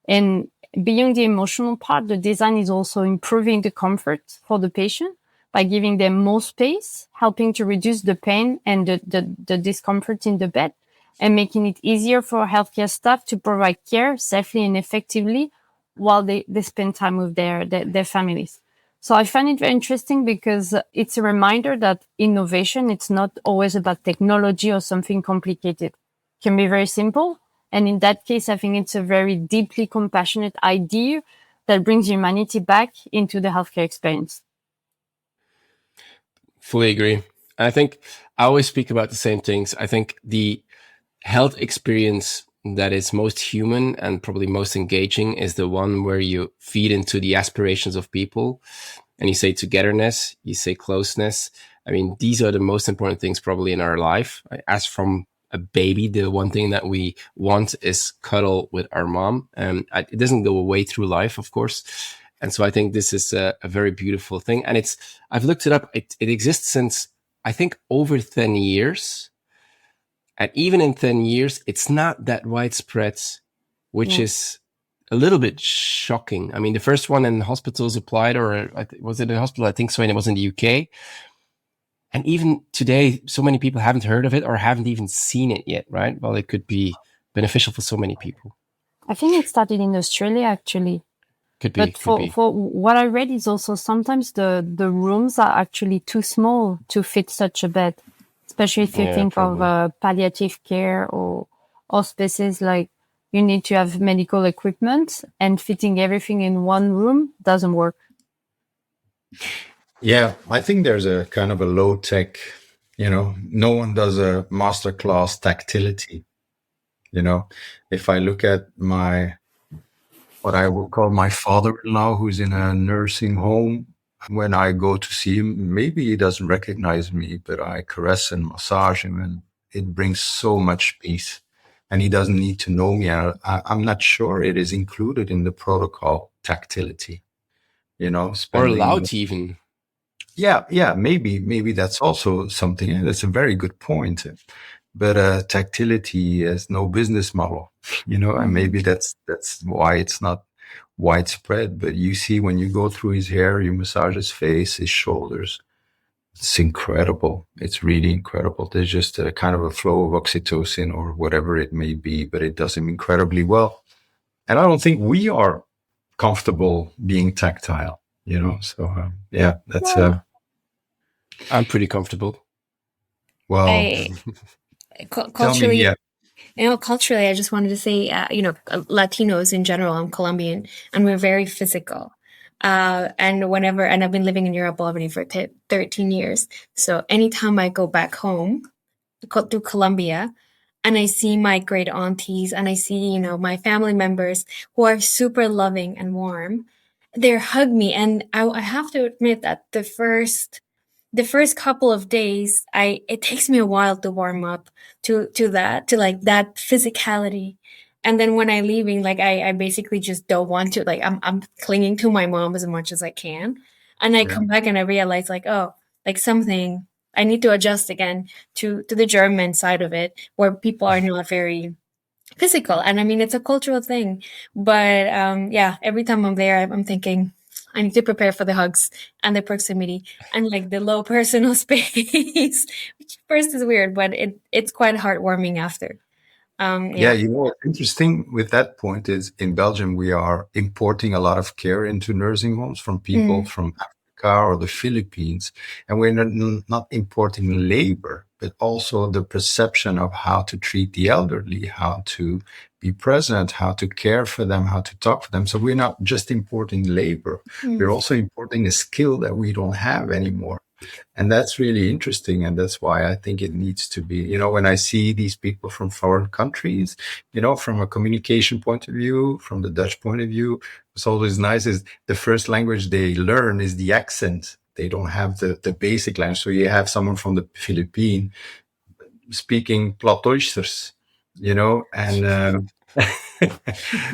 And beyond the emotional part, the design is also improving the comfort for the patient by giving them more space, helping to reduce the pain and the discomfort in the bed, and making it easier for healthcare staff to provide care safely and effectively while they spend time with their families. So I find it very interesting because it's a reminder that innovation, it's not always about technology or something complicated. It can be very simple. And in that case, I think it's a very deeply compassionate idea that brings humanity back into the healthcare experience. Fully agree. I think I always speak about the same things. I think the health experience that is most human and probably most engaging is the one where you feed into the aspirations of people and you say togetherness, you say closeness. I mean, these are the most important things probably in our life. As from a baby, the one thing that we want is cuddle with our mom. It doesn't go away through life, of course. And so I think this is a very beautiful thing. And I've looked it up. It exists since, I think, over 10 years. And even in 10 years, it's not that widespread, which is a little bit shocking. I mean, the first one in hospitals applied, or was it a hospital? I think so. And it was in the UK. And even today, so many people haven't heard of it or haven't even seen it yet, right? Well, it could be beneficial for so many people. I think it started in Australia, actually. Could be. But for what I read is also sometimes the rooms are actually too small to fit such a bed, especially if you think probably of palliative care or hospices, like you need to have medical equipment and fitting everything in one room doesn't work. Yeah, I think there's a kind of a low tech, no one does a masterclass tactility. If I look at what I will call my father-in-law, who's in a nursing home, when I go to see him, maybe he doesn't recognize me, but I caress and massage him, and it brings so much peace. And he doesn't need to know me. I'm not sure it is included in the protocol, tactility. Or allowed even. Yeah, maybe that's also something. That's a very good point. But tactility is no business model, and maybe that's why it's not widespread. But you see, when you go through his hair, you massage his face, his shoulders. It's incredible. It's really incredible. There's just a kind of a flow of oxytocin or whatever it may be, but it does him incredibly well. And I don't think we are comfortable being tactile, So that's. I'm pretty comfortable. Well, culturally, culturally, I just wanted to say, Latinos in general, I'm Colombian, and we're very physical. And I've been living in Europe already for 13 years. So anytime I go back home through Colombia and I see my great aunties and I see, my family members who are super loving and warm, they hug me. And I have to admit that the first couple of days, it takes me a while to warm up to that physicality. And then when I'm leaving, I basically just don't want to, I'm clinging to my mom as much as I can. And I come back and I realize something, I need to adjust again to the German side of it, where people are not very physical. And I mean, it's a cultural thing, but, every time I'm there, I'm thinking, I need to prepare for the hugs and the proximity and the low personal space, which first is weird, but it's quite heartwarming after. Yeah, what's interesting with that point is in Belgium, we are importing a lot of care into nursing homes from people from Africa or the Philippines. And we're not importing labor, but also the perception of how to treat the elderly, how to be present, how to care for them, how to talk for them. So we're not just importing labor. We're also importing a skill that we don't have anymore. And that's really interesting. And that's why I think it needs to be, when I see these people from foreign countries, from a communication point of view, from the Dutch point of view, what's always nice is the first language they learn is the accent. They don't have the basic language. So you have someone from the Philippines speaking Platoisters, and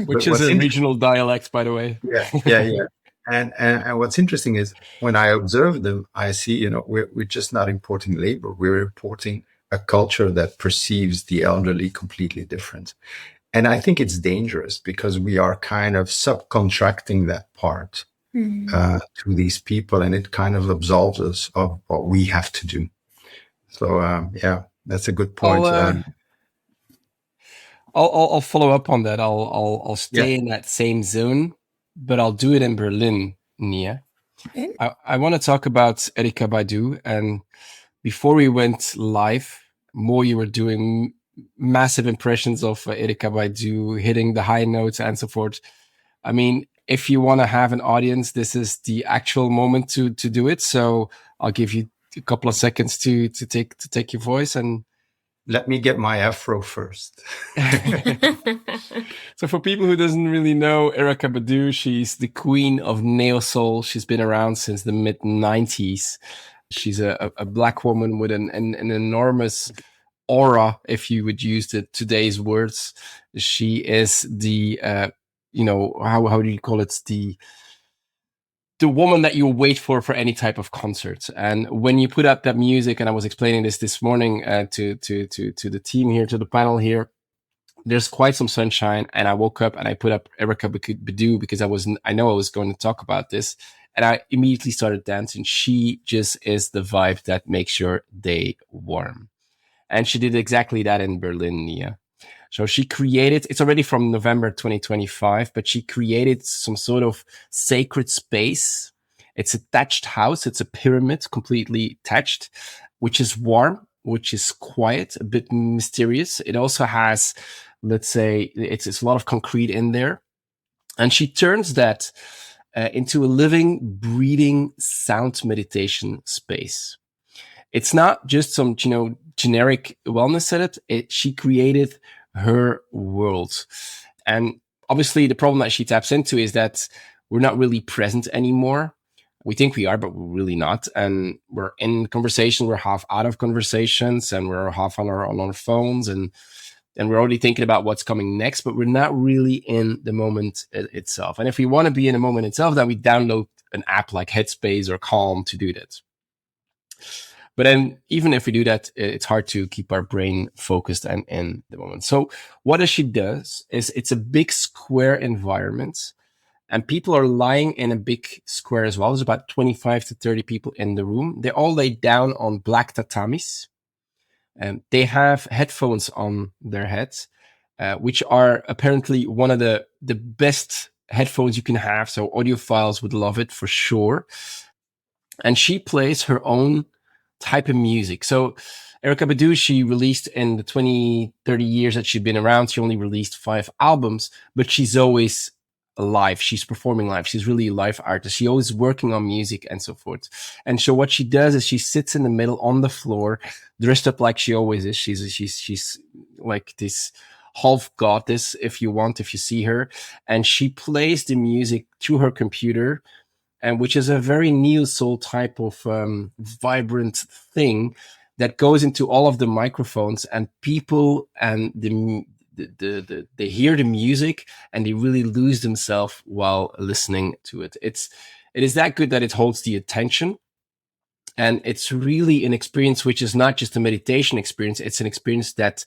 which is a regional dialect, by the way. Yeah. And what's interesting is when I observe them, I see, we're just not importing labor. We're importing a culture that perceives the elderly completely different. And I think it's dangerous because we are kind of subcontracting that part to these people, and it kind of absolves us of what we have to do. So, that's a good point. I'll follow up on that. I'll stay in that same zone, but I'll do it in Berlin, Nia. I want to talk about Erykah Badu. And before we went live, you were doing massive impressions of Erykah Badu, hitting the high notes and so forth. I mean, if you want to have an audience, this is the actual moment to do it. So I'll give you a couple of seconds to take your voice and. Let me get my afro first. So for people who doesn't really know Erykah Badu, she's the queen of neo soul. She's been around since the mid 90s. She's a black woman with an enormous aura, if you would use today's words. She is the, how do you call it? The woman that you wait for any type of concert. And when you put up that music, and I was explaining this morning to the team here, to the panel here, there's quite some sunshine. And I woke up and I put up Erykah Badu because I know I was going to talk about this. And I immediately started dancing. She just is the vibe that makes your day warm. And she did exactly that in Berlin, Nia. So she created, it's already from November 2025, but she created some sort of sacred space. It's a thatched house. It's a pyramid, completely thatched, which is warm, which is quiet, a bit mysterious. It also has, let's say, it's a lot of concrete in there. And she turns that into a living, breathing sound meditation space. It's not just some, generic wellness setup. She created her world. And obviously the problem that she taps into is that we're not really present anymore. We think we are, but we're really not. And we're in conversation. We're half out of conversations and we're half on our phones and we're already thinking about what's coming next, but we're not really in the moment itself. And if we want to be in the moment itself, then we download an app like Headspace or Calm to do that. But then even if we do that, it's hard to keep our brain focused and in the moment. So what she does is it's a big square environment and people are lying in a big square as well. There's about 25 to 30 people in the room. They all lay down on black tatamis and they have headphones on their heads, which are apparently one of the best headphones you can have. So audiophiles would love it for sure. And she plays her own type of music. So Erykah Badu, she released in the 20, 30 years that she's been around, she only released 5 albums, but she's always live. She's performing live. She's really a live artist. She's always working on music and so forth. And so what she does is she sits in the middle on the floor, dressed up like she always is. She's like this half goddess, if you see her. And she plays the music to her computer, and which is a very neo soul type of vibrant thing that goes into all of the microphones, and people and they hear the music and they really lose themselves while listening to it. It is that good that it holds the attention, and it's really an experience which is not just a meditation experience. It's an experience that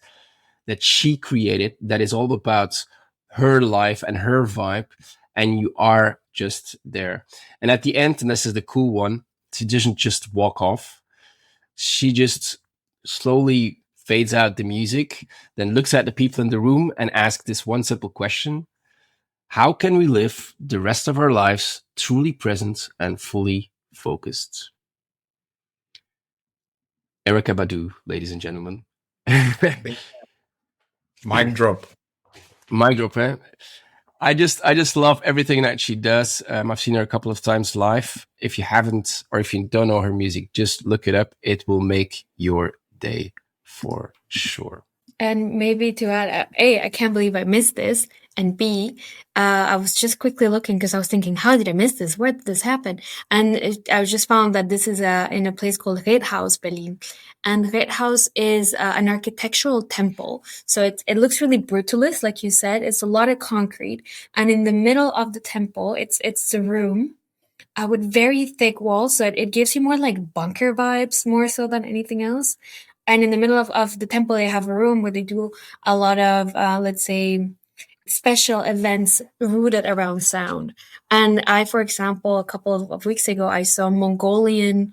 she created that is all about her life and her vibe, and you are just there. And at the end, and this is the cool one, she doesn't just walk off. She just slowly fades out the music, then looks at the people in the room and asks this one simple question: how can we live the rest of our lives truly present and fully focused? Erykah Badu, ladies and gentlemen. Mic drop. Mic drop, eh? I just love everything that she does. I've seen her a couple of times live. If you haven't, or if you don't know her music, just look it up. It will make your day for sure. And maybe to add, A, I can't believe I missed this. And B, I was just quickly looking because I was thinking, how did I miss this? Where did this happen? And I just found that this is in a place called Redhaus, Berlin. And Redhaus is an architectural temple. So it looks really brutalist, like you said. It's a lot of concrete. And in the middle of the temple, it's a room with very thick walls. So it gives you more like bunker vibes, more so than anything else. And in the middle of the temple, they have a room where they do a lot of, let's say, special events rooted around sound. And I, for example, a couple of weeks ago, I saw Mongolian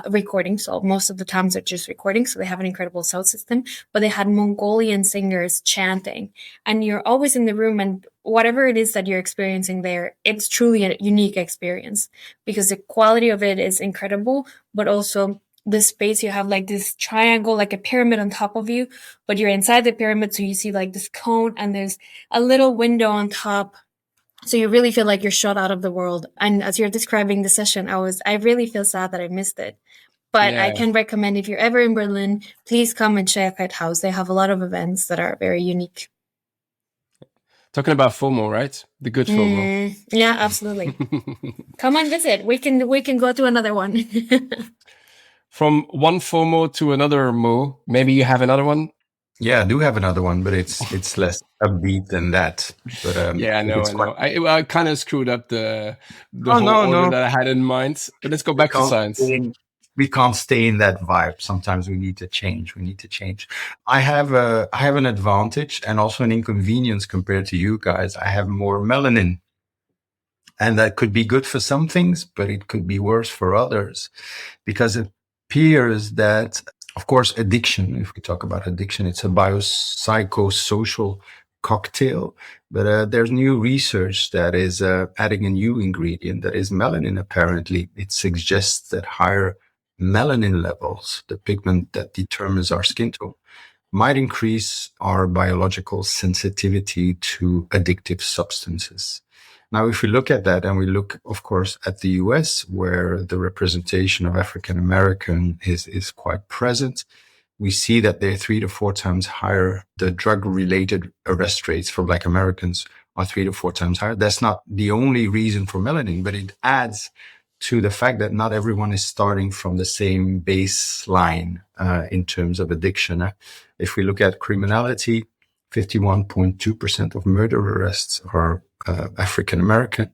recordings. So most of the times they're just recording. So they have an incredible sound system, but they had Mongolian singers chanting. And you're always in the room, and whatever it is that you're experiencing there, it's truly a unique experience because the quality of it is incredible, but also the space, you have like this triangle, like a pyramid on top of you, but you're inside the pyramid. So you see like this cone and there's a little window on top. So you really feel like you're shut out of the world. And as you're describing the session, I really feel sad that I missed it. But I can recommend, if you're ever in Berlin, please come and check out House. They have a lot of events that are very unique. Talking about FOMO, right? The good FOMO. Yeah, absolutely. Come and visit. We can go to another one. From one FOMO to another Mo, maybe you have another one? Yeah, I do have another one, but it's less upbeat than that. But yeah, I know. I kind of screwed up the whole order that I had in mind. But let's go back to science. We can't stay in that vibe. Sometimes we need to change. I have an advantage and also an inconvenience compared to you guys. I have more melanin. And that could be good for some things, but it could be worse for others, because it appears that, of course, addiction, if we talk about addiction, it's a biopsychosocial cocktail. But there's new research that is adding a new ingredient that is melanin, apparently. It suggests that higher melanin levels, the pigment that determines our skin tone, might increase our biological sensitivity to addictive substances. Now, if we look at that, and we look, of course, at the US, where the representation of African American is quite present, we see that they're 3 to 4 times higher. The drug-related arrest rates for Black Americans are 3 to 4 times higher. That's not the only reason for melanin, but it adds to the fact that not everyone is starting from the same baseline in terms of addiction. If we look at criminality, 51.2% of murder arrests are African American,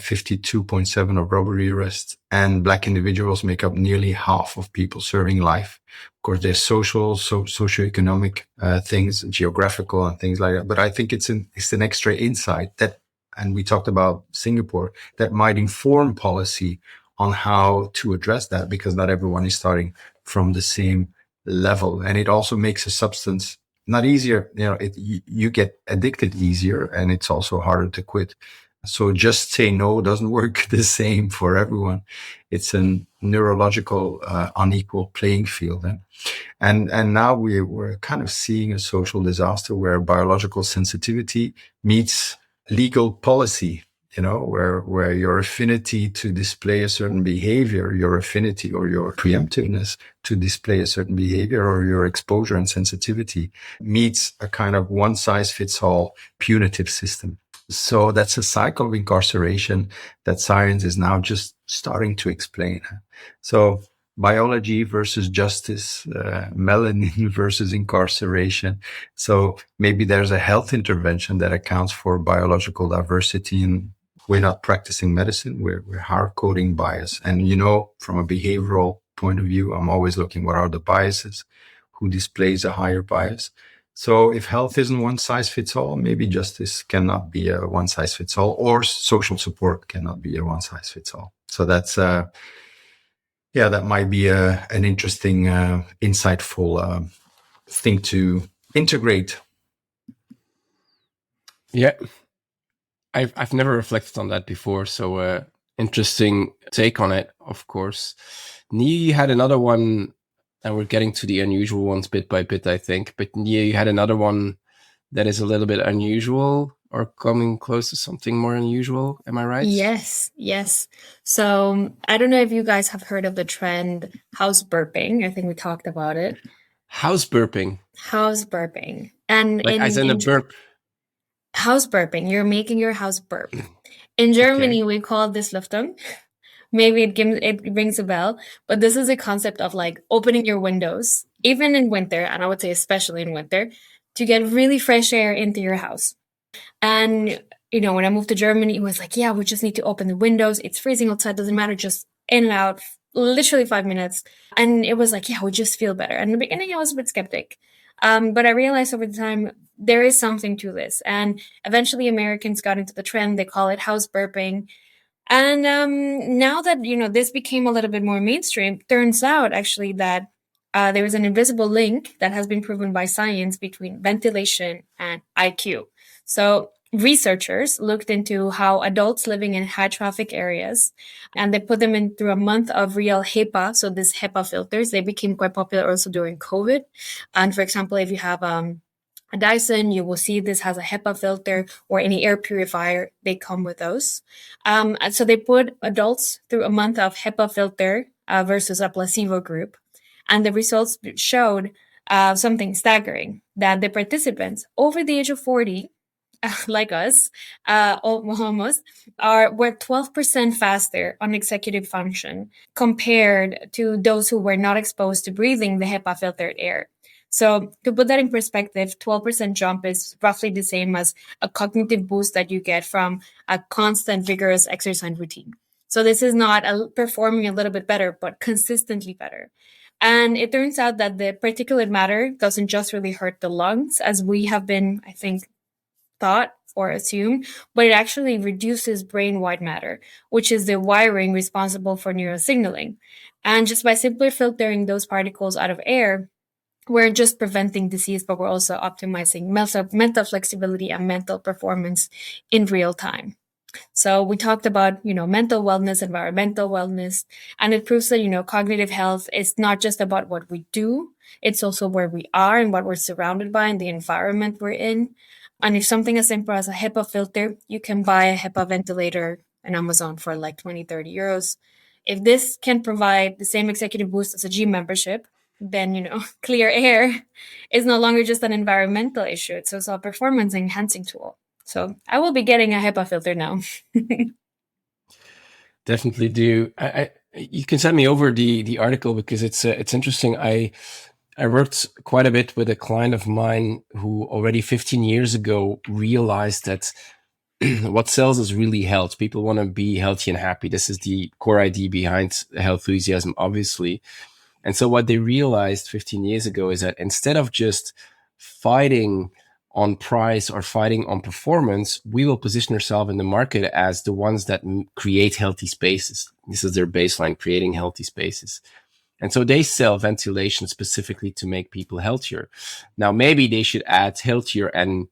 52.7% of robbery arrests, and Black individuals make up nearly half of people serving life. Of course, there's socioeconomic things, geographical and things like that. But I think it's an extra insight that, and we talked about Singapore, that might inform policy on how to address that, because not everyone is starting from the same level. And it also makes a substance not easier, you get addicted easier, and it's also harder to quit. So just say no doesn't work the same for everyone. It's a neurological unequal playing field. And now we're kind of seeing a social disaster where biological sensitivity meets legal policy, where your affinity to display a certain behavior, your affinity or your preemptiveness to display a certain behavior, or your exposure and sensitivity meets a kind of one-size-fits-all punitive system. So that's a cycle of incarceration that science is now just starting to explain. So biology versus justice, melanin versus incarceration. So maybe there's a health intervention that accounts for biological diversity, and we're not practicing medicine. We're hard coding bias. And, from a behavioral point of view, I'm always looking, what are the biases? Who displays a higher bias? So if health isn't one size fits all, maybe justice cannot be a one size fits all, or social support cannot be a one size fits all. So that's, that might be an interesting, insightful thing to integrate. Yeah, I've never reflected on that before, so interesting take on it, of course. Nia, you had another one, and we're getting to the unusual ones bit by bit, I think. But Nia, you had another one that is a little bit unusual or coming close to something more unusual. Am I right? Yes. So I don't know if you guys have heard of the trend house burping. I think we talked about it. House burping. And like as in a burp. House burping. You're making your house burp. In Germany, we call this Lüftung. Maybe it rings a bell, but this is a concept of like opening your windows, even in winter, and I would say especially in winter, to get really fresh air into your house. And, when I moved to Germany, it was like, yeah, we just need to open the windows. It's freezing outside, doesn't matter, just in and out, literally 5 minutes. And it was like, yeah, we just feel better. And in the beginning, I was a bit skeptic. But I realized over time, there is something to this. And eventually Americans got into the trend. They call it house burping. And now that, this became a little bit more mainstream, turns out actually that there is an invisible link that has been proven by science between ventilation and IQ. So researchers looked into how adults living in high traffic areas, and they put them in through a month of real HEPA. So these HEPA filters, they became quite popular also during COVID. And for example, if you have a Dyson, you will see this has a HEPA filter, or any air purifier, they come with those. And so they put adults through a month of HEPA filter versus a placebo group. And the results showed something staggering, that the participants over the age of 40, like us, almost, were 12% faster on executive function compared to those who were not exposed to breathing the HEPA filtered air. So to put that in perspective, 12% jump is roughly the same as a cognitive boost that you get from a constant vigorous exercise routine. So this is not performing a little bit better, but consistently better. And it turns out that the particulate matter doesn't just really hurt the lungs, as we have been, I think, thought or assumed, but it actually reduces brain white matter, which is the wiring responsible for neurosignaling. And just by simply filtering those particles out of air, we're just preventing disease, but we're also optimizing mental flexibility and mental performance in real time. So we talked about, mental wellness, environmental wellness, and it proves that, cognitive health is not just about what we do. It's also where we are and what we're surrounded by and the environment we're in. And if something as simple as a HEPA filter, you can buy a HEPA ventilator on Amazon for like 20, 30 euros. If this can provide the same executive boost as a gym membership, then, clear air is no longer just an environmental issue. It's also a performance enhancing tool. So I will be getting a HEPA filter now. Definitely do. You can send me over the article, because it's interesting. I worked quite a bit with a client of mine who already 15 years ago realized that what sells is really health. People want to be healthy and happy. This is the core idea behind health enthusiasm, obviously. And so what they realized 15 years ago is that instead of just fighting on price or fighting on performance, we will position ourselves in the market as the ones that create healthy spaces. This is their baseline, creating healthy spaces. And so they sell ventilation specifically to make people healthier. Now, maybe they should add healthier and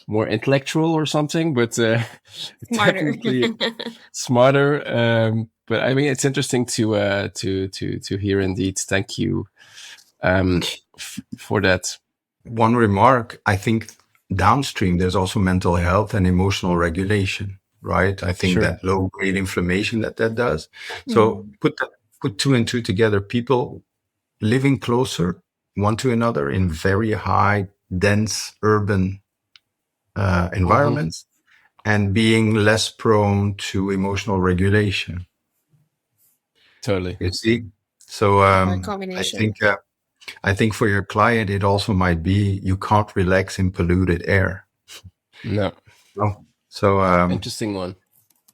more intellectual or something, but Smarter. definitely smarter. But I mean, it's interesting to hear indeed. Thank you for that. One remark, I think downstream, there's also mental health and emotional regulation, right? I think that low-grade inflammation that does. So put two and two together, people living closer one to another in very high, dense urban environments, and being less prone to emotional regulation. Totally. You see? So I think for your client, it also might be you can't relax in polluted air. No. So interesting one.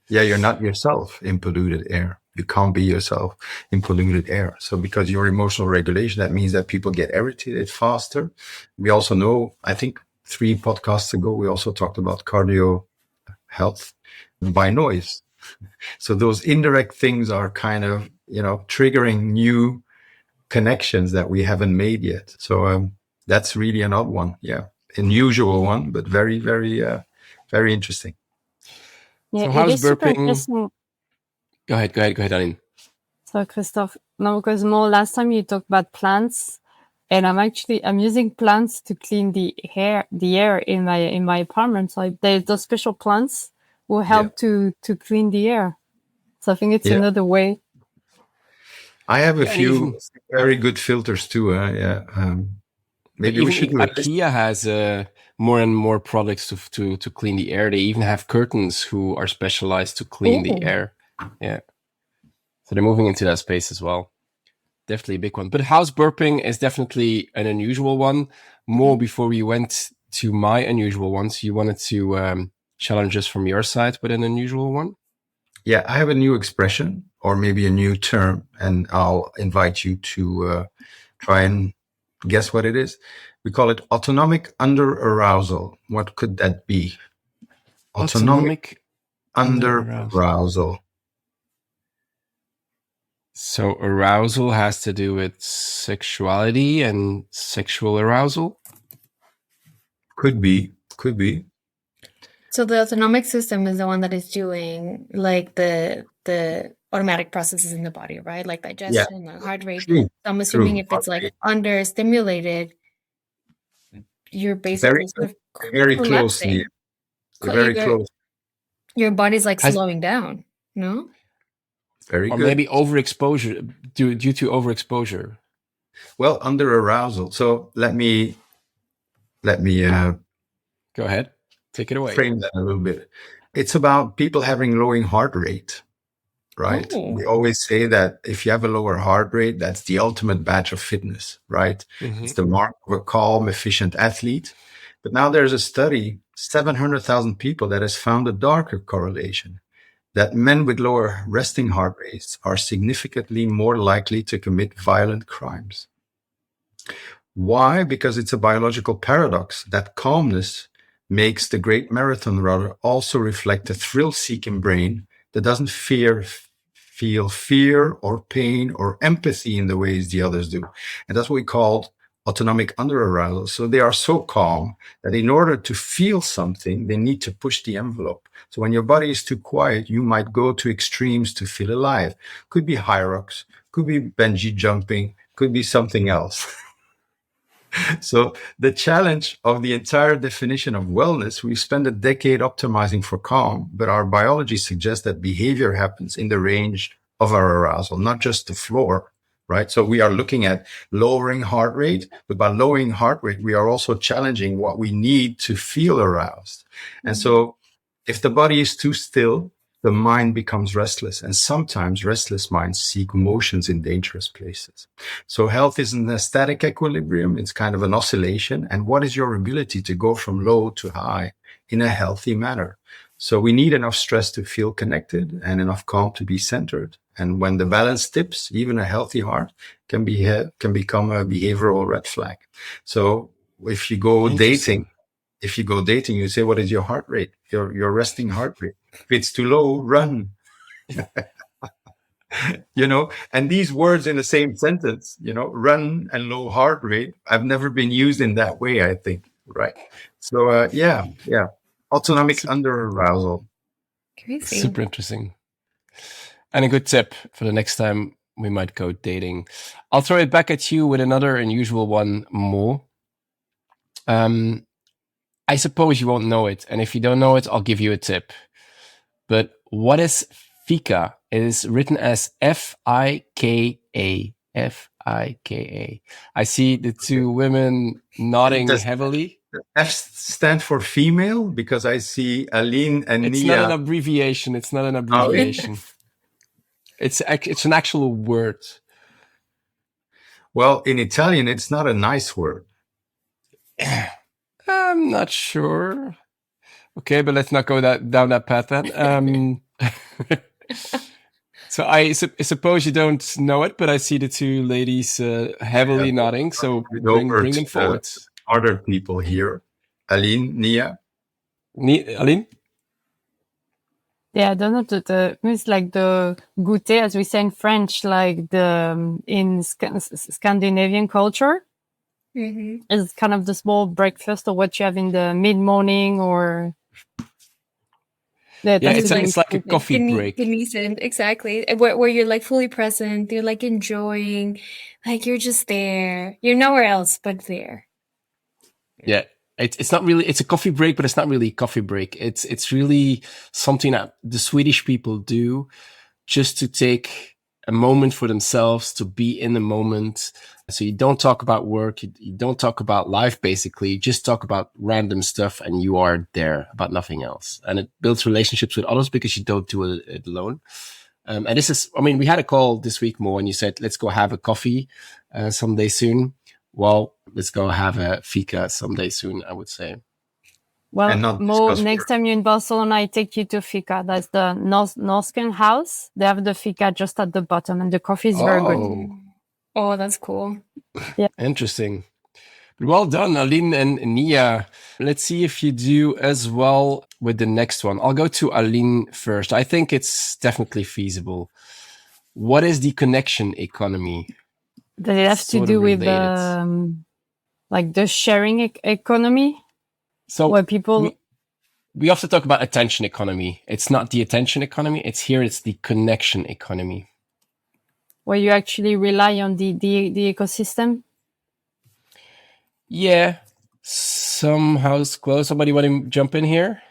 Yeah, you're not yourself in polluted air. You can't be yourself in polluted air. So because your emotional regulation, that means that people get irritated faster. We also know, I think 3 podcasts ago, we also talked about cardio health by noise. So those indirect things are kind of, triggering new connections that we haven't made yet. So That's really an odd one. Yeah. Unusual one, but very, very, very interesting. Yeah, So it how's is super burping? interesting. Go ahead, Aline. So Christophe, no, because more last time you talked about plants, and I'm using plants to clean the air in my apartment. So there's those special plants will help to clean the air. So I think it's another way. I have a Yeah, and few even- very good filters too. Yeah. Maybe we should do it. IKEA has more and more products to clean the air. They even have curtains who are specialized to clean the air. Yeah. So they're moving into that space as well. Definitely a big one. But house burping is definitely an unusual one. More before we went to my unusual ones, you wanted to challenge us from your side with an unusual one? Yeah, I have a new expression or maybe a new term, and I'll invite you to try and guess what it is. We call it autonomic under-arousal. What could that be? Autonomic under-arousal. So arousal has to do with sexuality and sexual arousal? Could be. So the autonomic system is the one that is doing like the automatic processes in the body, right? Like digestion, like heart rate. True. I'm assuming if it's Heart like rate. understimulated, you're basically sort of very close. collapsing. Very close. Your body's like slowing down, no? Very or good. Maybe overexposure due to overexposure. Well, under arousal. So let me Go ahead. Take it away. Frame that a little bit. It's about people having lowering heart rate, right? Oh. We always say that if you have a lower heart rate, that's the ultimate badge of fitness, right? Mm-hmm. It's the mark of a calm, efficient athlete. But now there's a study, 700,000 people, that has found a darker correlation, that men with lower resting heart rates are significantly more likely to commit violent crimes. Why? Because it's a biological paradox that calmness makes the great marathon runner also reflect a thrill-seeking brain that doesn't feel fear or pain or empathy in the ways the others do. And that's what we call autonomic under-arousal. So they are so calm that in order to feel something, they need to push the envelope. So when your body is too quiet, you might go to extremes to feel alive. Could be high rocks, could be bungee jumping, could be something else. So the challenge of the entire definition of wellness, we spend a decade optimizing for calm, but our biology suggests that behavior happens in the range of our arousal, not just the floor, right? So we are looking at lowering heart rate, but by lowering heart rate, we are also challenging what we need to feel aroused. And so if the body is too still, the mind becomes restless, and sometimes restless minds seek motions in dangerous places. So health isn't a static equilibrium, it's kind of an oscillation. And what is your ability to go from low to high in a healthy manner? So we need enough stress to feel connected and enough calm to be centered. And when the balance tips, even a healthy heart can become a behavioral red flag. So if you go dating, you say, what is your heart rate? Your resting heart rate. If it's too low, run. And these words in the same sentence, run and low heart rate, have never been used in that way, I think. Right. So, yeah. Autonomic under-arousal. Crazy. Super interesting. And a good tip for the next time we might go dating. I'll throw it back at you with another unusual one more. I suppose you won't know it. And if you don't know it, I'll give you a tip. But what is FIKA? It is written as FIKA. FIKA. I see the two women nodding heavily. F stand for female, because I see Aline and Nia. It's not an abbreviation. It's an actual word. Well, in Italian, it's not a nice word. I'm not sure. Okay, but let's not go down that path then. So I suppose you don't know it, but I see the two ladies heavily nodding. So bring them forward. Other people here. Aline, Nia. Aline? Yeah, I don't know. It's like the goûter, as we say in French, like in Scandinavian culture. It's kind of the small breakfast or what you have in the mid-morning or... It's like a coffee break. Exactly. Where you're like fully present, you're like enjoying, like you're just there. You're nowhere else but there. Yeah. It's not really, it's a coffee break, but it's not really a coffee break. It's really something that the Swedish people do just to take a moment for themselves, to be in the moment. So you don't talk about work, you don't talk about life, basically. You just talk about random stuff and you are there about nothing else. And it builds relationships with others because you don't do it alone. And this is, I mean, we had a call this week, Mo, and you said, let's go have a coffee someday soon. Well, let's go have a FIKA someday soon, I would say. Well, Mo, next time you're in Barcelona, I take you to FIKA. That's the Norsken house. They have the FIKA just at the bottom, and the coffee is very good. Oh, that's cool. Yeah. Interesting. Well done, Aline and Nia. Let's see if you do as well with the next one. I'll go to Aline first. I think it's definitely feasible. What is the connection economy? Does it have to do with like the sharing economy? So where people... we often talk about attention economy. It's not the attention economy. It's the connection economy. Where you actually rely on the ecosystem? Yeah, somehow close. Somebody want to jump in here?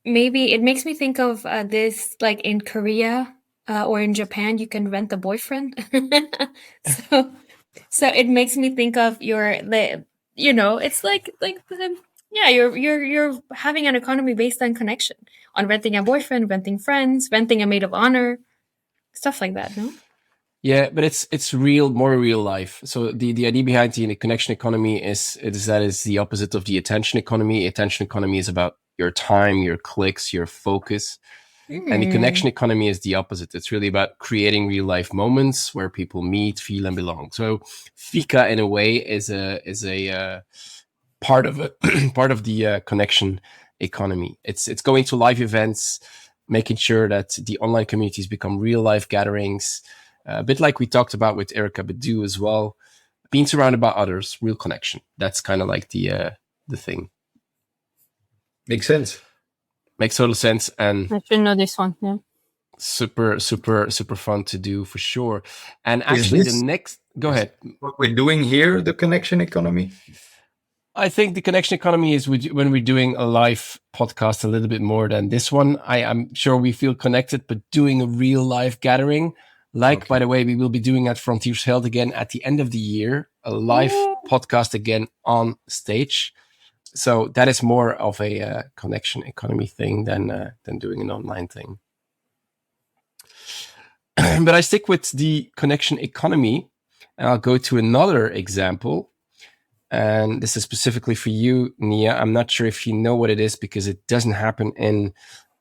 Maybe it makes me think of this, like in Korea or in Japan, you can rent a boyfriend. so it makes me think of it's like you're having an economy based on connection, on renting a boyfriend, renting friends, renting a maid of honor, stuff like that. No. Yeah, but it's more real life. So the idea behind the connection economy is the opposite of the attention economy. Attention economy is about your time, your clicks, your focus. And the connection economy is the opposite. It's really about creating real life moments where people meet, feel, and belong. So FIKA in a way is a part of the connection economy. It's going to live events, making sure that the online communities become real life gatherings. A bit like we talked about with Erica Badu as well, being surrounded by others, real connection. That's kind of like the thing. Makes sense. Makes total sense. And I should know this one. Yeah. Super, super, super fun to do for sure. And actually go ahead. What we're doing here, the connection economy? I think the connection economy is when we're doing a live podcast a little bit more than this one. I'm sure we feel connected, but doing a real live gathering, by the way, we will be doing at Frontiers Health again at the end of the year, a live podcast again on stage. So that is more of a connection economy thing than doing an online thing. But I stick with the connection economy, and I'll go to another example. And this is specifically for you, Nia. I'm not sure if you know what it is because it doesn't happen in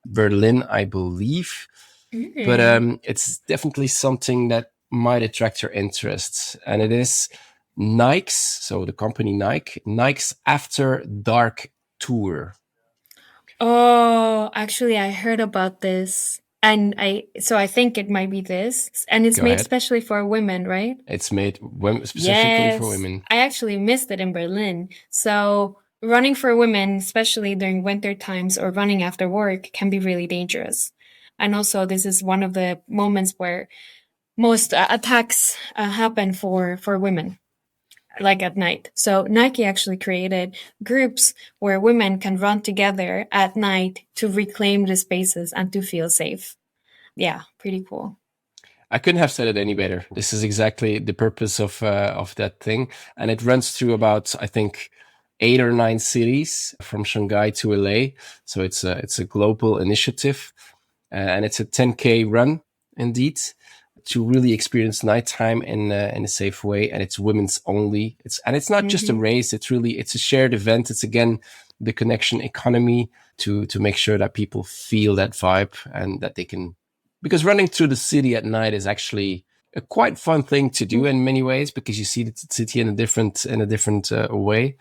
Berlin, I believe. But it's definitely something that might attract your interest. And it is Nike's, so the company Nike's After Dark Tour. Oh, actually, I heard about this. And I think it might be this. And it's made especially for women, right? It's made specifically for women. I actually missed it in Berlin. So running for women, especially during winter times or running after work, can be really dangerous. And also, this is one of the moments where most attacks happen for women, like at night. So Nike actually created groups where women can run together at night to reclaim the spaces and to feel safe. Yeah, pretty cool. I couldn't have said it any better. This is exactly the purpose of that thing. And it runs through about, I think, 8 or 9 cities from Shanghai to LA. So it's a global initiative. And it's a 10K run, indeed, to really experience nighttime in a safe way. And it's women's only. It's not just a race. It's a shared event. It's, again, the connection economy to make sure that people feel that vibe and that they can, because running through the city at night is actually a quite fun thing to do in many ways, because you see the city in a different way.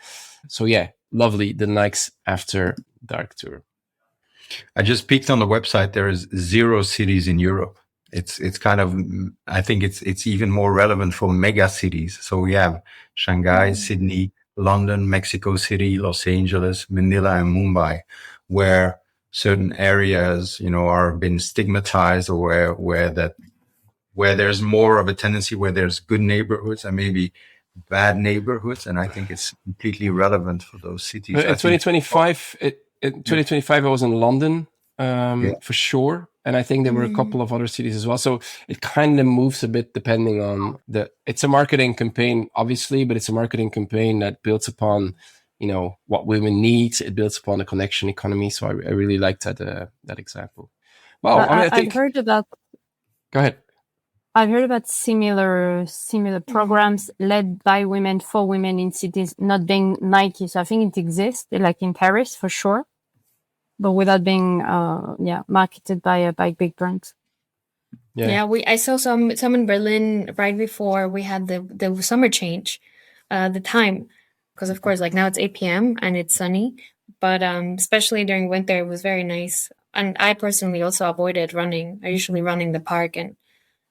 So yeah, lovely. The Nike's After Dark Tour. I just peeked on the website. There is 0 cities in Europe. it's kind of, I think it's even more relevant for mega cities. So we have Shanghai, Sydney, London, Mexico City, Los Angeles, Manila, and Mumbai, where certain areas, are been stigmatized, or where there's more of a tendency, where there's good neighborhoods and maybe bad neighborhoods. And I think it's completely relevant for those cities. In 2025, I was in London, for sure. And I think there were a couple of other cities as well. So it kind of moves a bit depending on it's a marketing campaign, obviously, but it's a marketing campaign that builds upon, what women need. It builds upon the connection economy. So I really like that example. Well, I think I've heard about. Go ahead. I've heard about similar programs led by women for women in cities, not being Nike. So I think it exists, like in Paris for sure, but without being marketed by big brands. Yeah, I saw some in Berlin right before we had the summer change, the time, because of course, like now it's 8 p.m. and it's sunny, but especially during winter it was very nice. And I personally also avoided running. I usually run in the park, and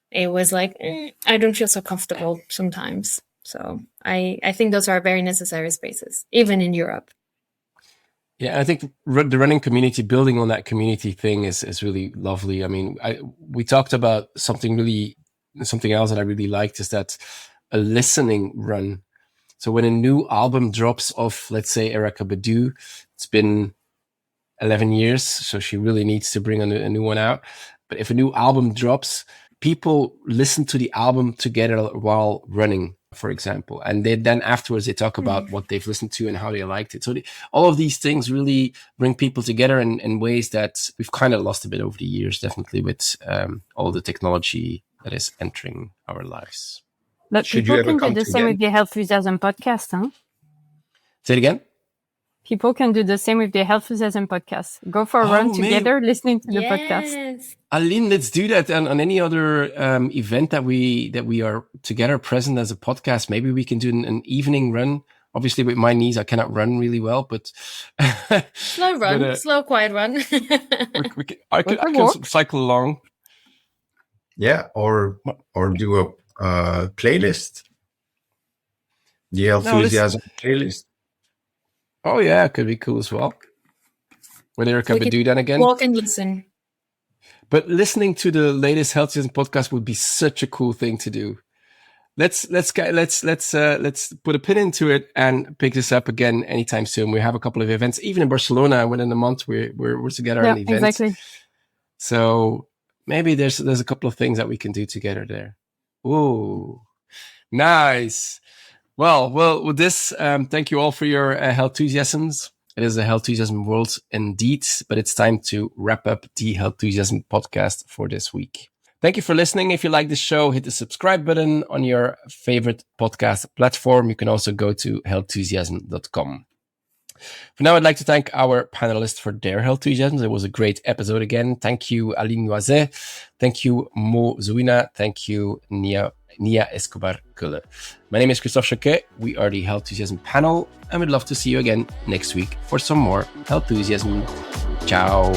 it was like, I don't feel so comfortable sometimes. So I think those are very necessary spaces, even in Europe. Yeah, I think the running community, building on that community thing is really lovely. I mean, we talked about something else that I really liked, is that a listening run. So when a new album drops of, let's say, Erykah Badu, it's been 11 years, so she really needs to bring a new one out. But if a new album drops, people listen to the album together while running, for example. And then afterwards, they talk about what they've listened to and how they liked it. So all of these things really bring people together in ways that we've kind of lost a bit over the years, definitely with all the technology that is entering our lives. But people can do the same with the Health Enthusiasm podcast, huh? Say it again? People can do the same with the Health Enthusiasm podcast. Go for a run together, listening to the podcast. Aline, let's do that on any other event that we are together present as a podcast. Maybe we can do an evening run. Obviously, with my knees, I cannot run really well, but slow run, slow, quiet run. I can cycle along. Yeah, or do a playlist. The Enthusiasm playlist. Oh yeah, it could be cool as well. With Erykah Badu then again. Walk and listen. But listening to the latest Health Enthusiasm podcast would be such a cool thing to do. Let's put a pin into it and pick this up again anytime soon. We have a couple of events, even in Barcelona. Within a month, we're together on events. Exactly. So maybe there's a couple of things that we can do together there. Ooh, nice. Well, with this, thank you all for your health enthusiasms. It is a health enthusiasm world indeed, but it's time to wrap up the Health Enthusiasm podcast for this week. Thank you for listening. If you like the show, hit the subscribe button on your favorite podcast platform. You can also go to healthenthusiasm.com. For now, I'd like to thank our panelists for their health enthusiasm. It was a great episode again. Thank you, Aline Noizet. Thank you, Zouina. Thank you, Nia Escobar-Kölle. My name is Christophe Choquet. We are the Health Enthusiasm panel, and we'd love to see you again next week for some more health enthusiasm. Ciao.